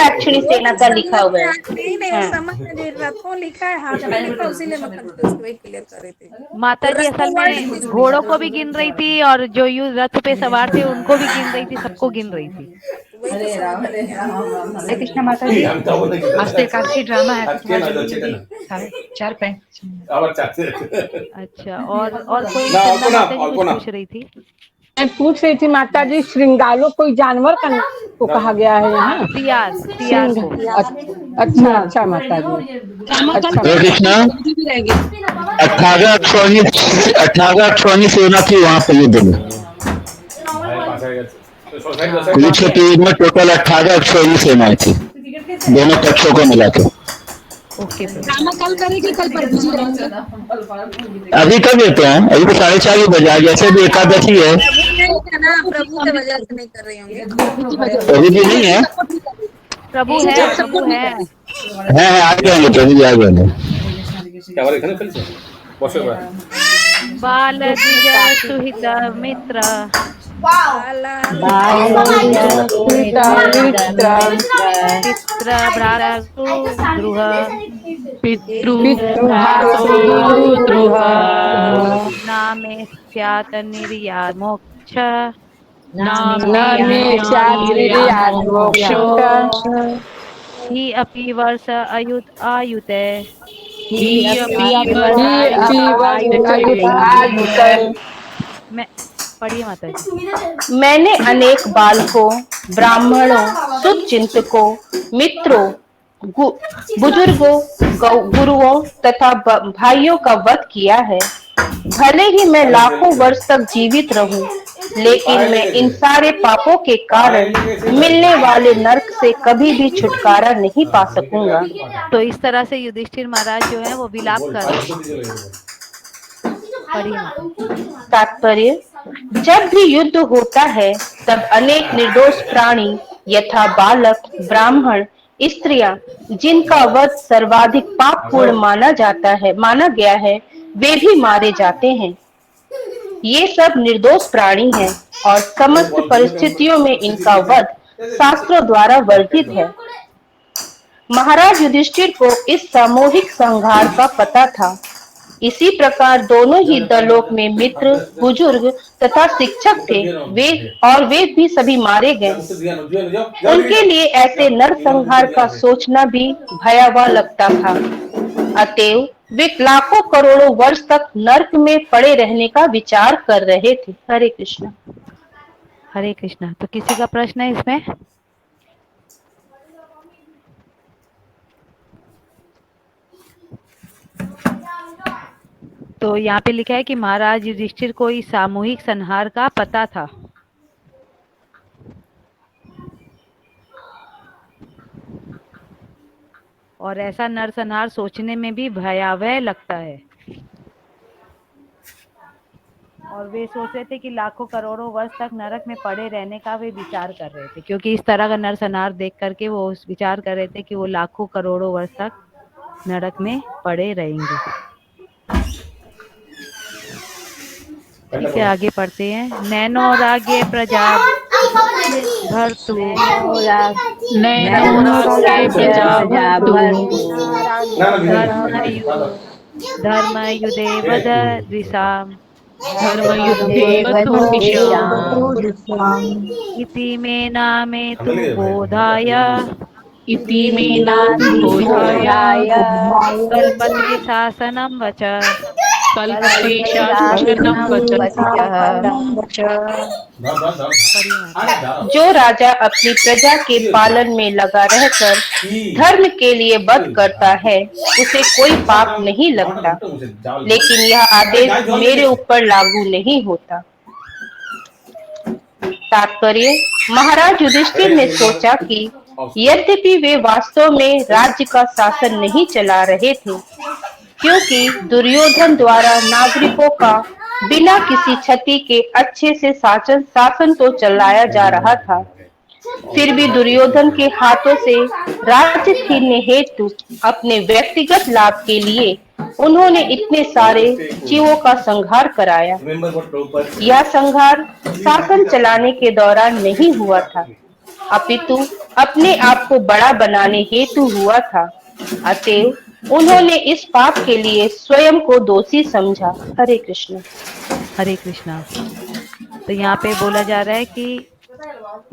अक्षुणी सेना का लिखा हुआ है। नहीं समझ में रथों लिखा है, हाथ में लिखा, उसीलिए मतलब वही क्लियर कर रहे थे। माता जी असल में घोड़ों को भी गिन रही थी और जो रथ पे सवार थे उनको भी गिन रही थी, सबको गिन रही थी। हरे कृष्णा माता जी, आज तो एकादशी ड्रामा है तो थोड़ा जल्दी 4:05 अच्छा, और कोई चंदा माता जी कुछ पूछ रही थी? मैं पूछ रही थी माता जी, श्रृंगालो कोई जानवर को कहा गया है यहाँ? सियार को। अच्छा माता जी, अच्छा। हरे कृष्णा। 18 अक्षौहिणी सेना थी वहाँ पे युद्ध में। कुरुक्षेत्र के युद्ध में टोटल 18 अक्षौहिणी सेनाएं थी, दोनों पक्षों को मिला के। ओके, ड्रामा कल करेगी, कल पर बिजी रहेंगे। अभी कर देते हैं, अभी तो 4:30 बजे आ, जैसे भी एकादशी है। प्रभु की वजह से नहीं कर रही होंगे। प्रभु जी नहीं है, प्रभु है। आ जाएंगे प्रभु जी, आ जाएंगे। बाल द्विज सुहित मित्र, पित्र भ्रातृ द्रुह, नामे स्यात् निर्यात मोक्ष, हि अपि वर्ष आयुते, पढ़िए माता जी। मैंने अनेक बालकों, ब्राह्मणों, शुभचिंतकों, मित्रों, बुजुर्गों, गुरुओं तथा भाइयों का वध किया है। भले ही मैं लाखों वर्ष तक जीवित रहूं, लेकिन मैं इन सारे पापों के कारण मिलने वाले नरक से कभी भी छुटकारा नहीं पा सकूंगा। तो इस तरह से युधिष्ठिर महाराज जो है वो विलाप कर रहे हैं। तात्पर्य, जब भी युद्ध होता है तब अनेक निर्दोष प्राणी यथा बालक, ब्राह्मण, स्त्रियां, जिनका वध सर्वाधिक पापपूर्ण माना गया है, वे भी मारे जाते हैं। ये सब निर्दोष प्राणी हैं और समस्त परिस्थितियों में इनका वध शास्त्रों द्वारा वर्जित है। महाराज युधिष्ठिर को इस सामूहिक संहार का पता था। इसी प्रकार दोनों ही दलों में मित्र, बुजुर्ग तथा शिक्षक थे, वे भी सभी मारे गए। उनके लिए ऐसे नरसंहार का सोचना भी भयावह लगता था। अतएव वे लाखों करोड़ों वर्ष तक नरक में पड़े रहने का विचार कर रहे थे। हरे कृष्णा। हरे कृष्णा। तो किसी का प्रश्न है इसमें? तो यहाँ पे लिखा है कि महाराज युधिष्ठिर को इस सामूहिक संहार का पता था। और ऐसा नरसंहार सोचने में भी भयावह लगता है। और वे सोच रहे थे कि लाखों करोड़ों वर्ष तक नरक में पड़े रहने का वे विचार कर रहे थे, क्योंकि इस तरह का नरसंहार देख करके वो विचार कर रहे थे कि वो लाखों करोड़ों वर्ष तक नरक में पड़े रहेंगे। ठीक है, आगे पढ़ते हैं। नैनो रागे प्रजा भर्तु, धर्म युधे वद द्विषाम्, इति मे नामे तु बोधाय, कल्पते शासनं वच, जो राजा अपनी प्रजा के पालन में लगा रहकर धर्म के लिए वध करता है, उसे कोई पाप नहीं लगता, लेकिन यह आदेश मेरे ऊपर लागू नहीं होता। तात्पर्य, महाराज युधिष्ठिर ने सोचा कि यद्यपि वे वास्तव में राज्य का शासन नहीं चला रहे थे, क्योंकि दुर्योधन द्वारा नागरिकों का बिना किसी क्षति के अच्छे से शासन तो चलाया जा रहा था, फिर भी दुर्योधन के हाथों से राज्य छीनने हेतु अपने व्यक्तिगत लाभ के लिए उन्होंने इतने सारे जीवों का संहार कराया। यह संहार शासन चलाने के दौरान नहीं हुआ था, अपितु अपने आप को बड़ा बनाने हेतु हुआ था। अतएव उन्होंने इस पाप के लिए स्वयं को दोषी समझा। हरे कृष्ण। हरे कृष्णा। तो यहाँ पे बोला जा रहा है कि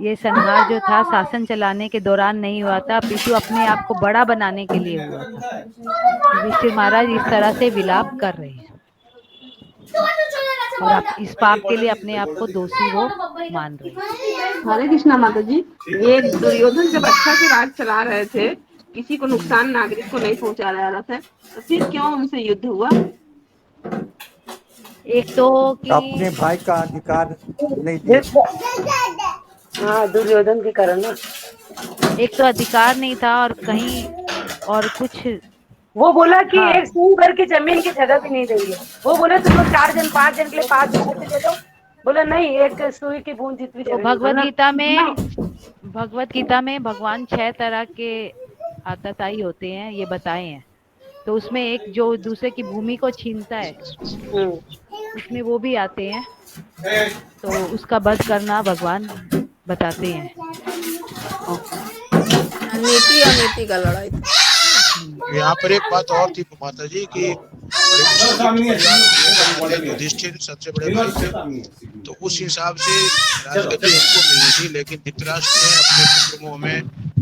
ये संहार जो था शासन चलाने के दौरान नहीं हुआ था, अपितु अपने आप को बड़ा बनाने के लिए हुआ था। युधिष्ठिर महाराज इस तरह से विलाप कर रहे हैं और इस पाप के लिए अपने आप को दोषी वो मान रहे हैं। हरे कृष्णा माता जी, ये दुर्योधन जब अच्छा से राज चला रहे थे, किसी को नुकसान नागरिक को नहीं पहुंचा रहा था, तो फिर क्यों उनसे युद्ध हुआ? एक तो कि अपने भाई का अधिकार नहीं दिया। हाँ, दुर्योधन के कारण ना। एक तो अधिकार नहीं था और कहीं और कुछ वो बोला कि हाँ। एक सूख भर की जमीन की जगह भी नहीं देंगे। वो बोले तुम लोग 4 जन 5 जन के लिए 5 जन दे दो। बोला नहीं, एक सुई की बूंद जितनी तो जगह। भगवत गीता में भगवान 6 तरह के आतताई होते हैं, ये बताए हैं। तो उसमें एक जो दूसरे की भूमि को छीनता है, उसमें वो भी आते हैं, तो उसका वध करना भगवान बताते हैं। नीति अनीति का लड़ाई। यहाँ पर एक बात और थी माता जी कि युधिष्ठिर सबसे बड़े भाई थे, तो उस हिसाब से राजगद्दी उनको मिलनी थी, लेकिन धृतराष्ट्र ने अपने पुत्र मोह में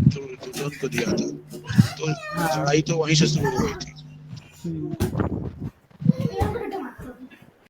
दुर्योधन को दिया था, तो लड़ाई तो वहीं से शुरू हो गई थी।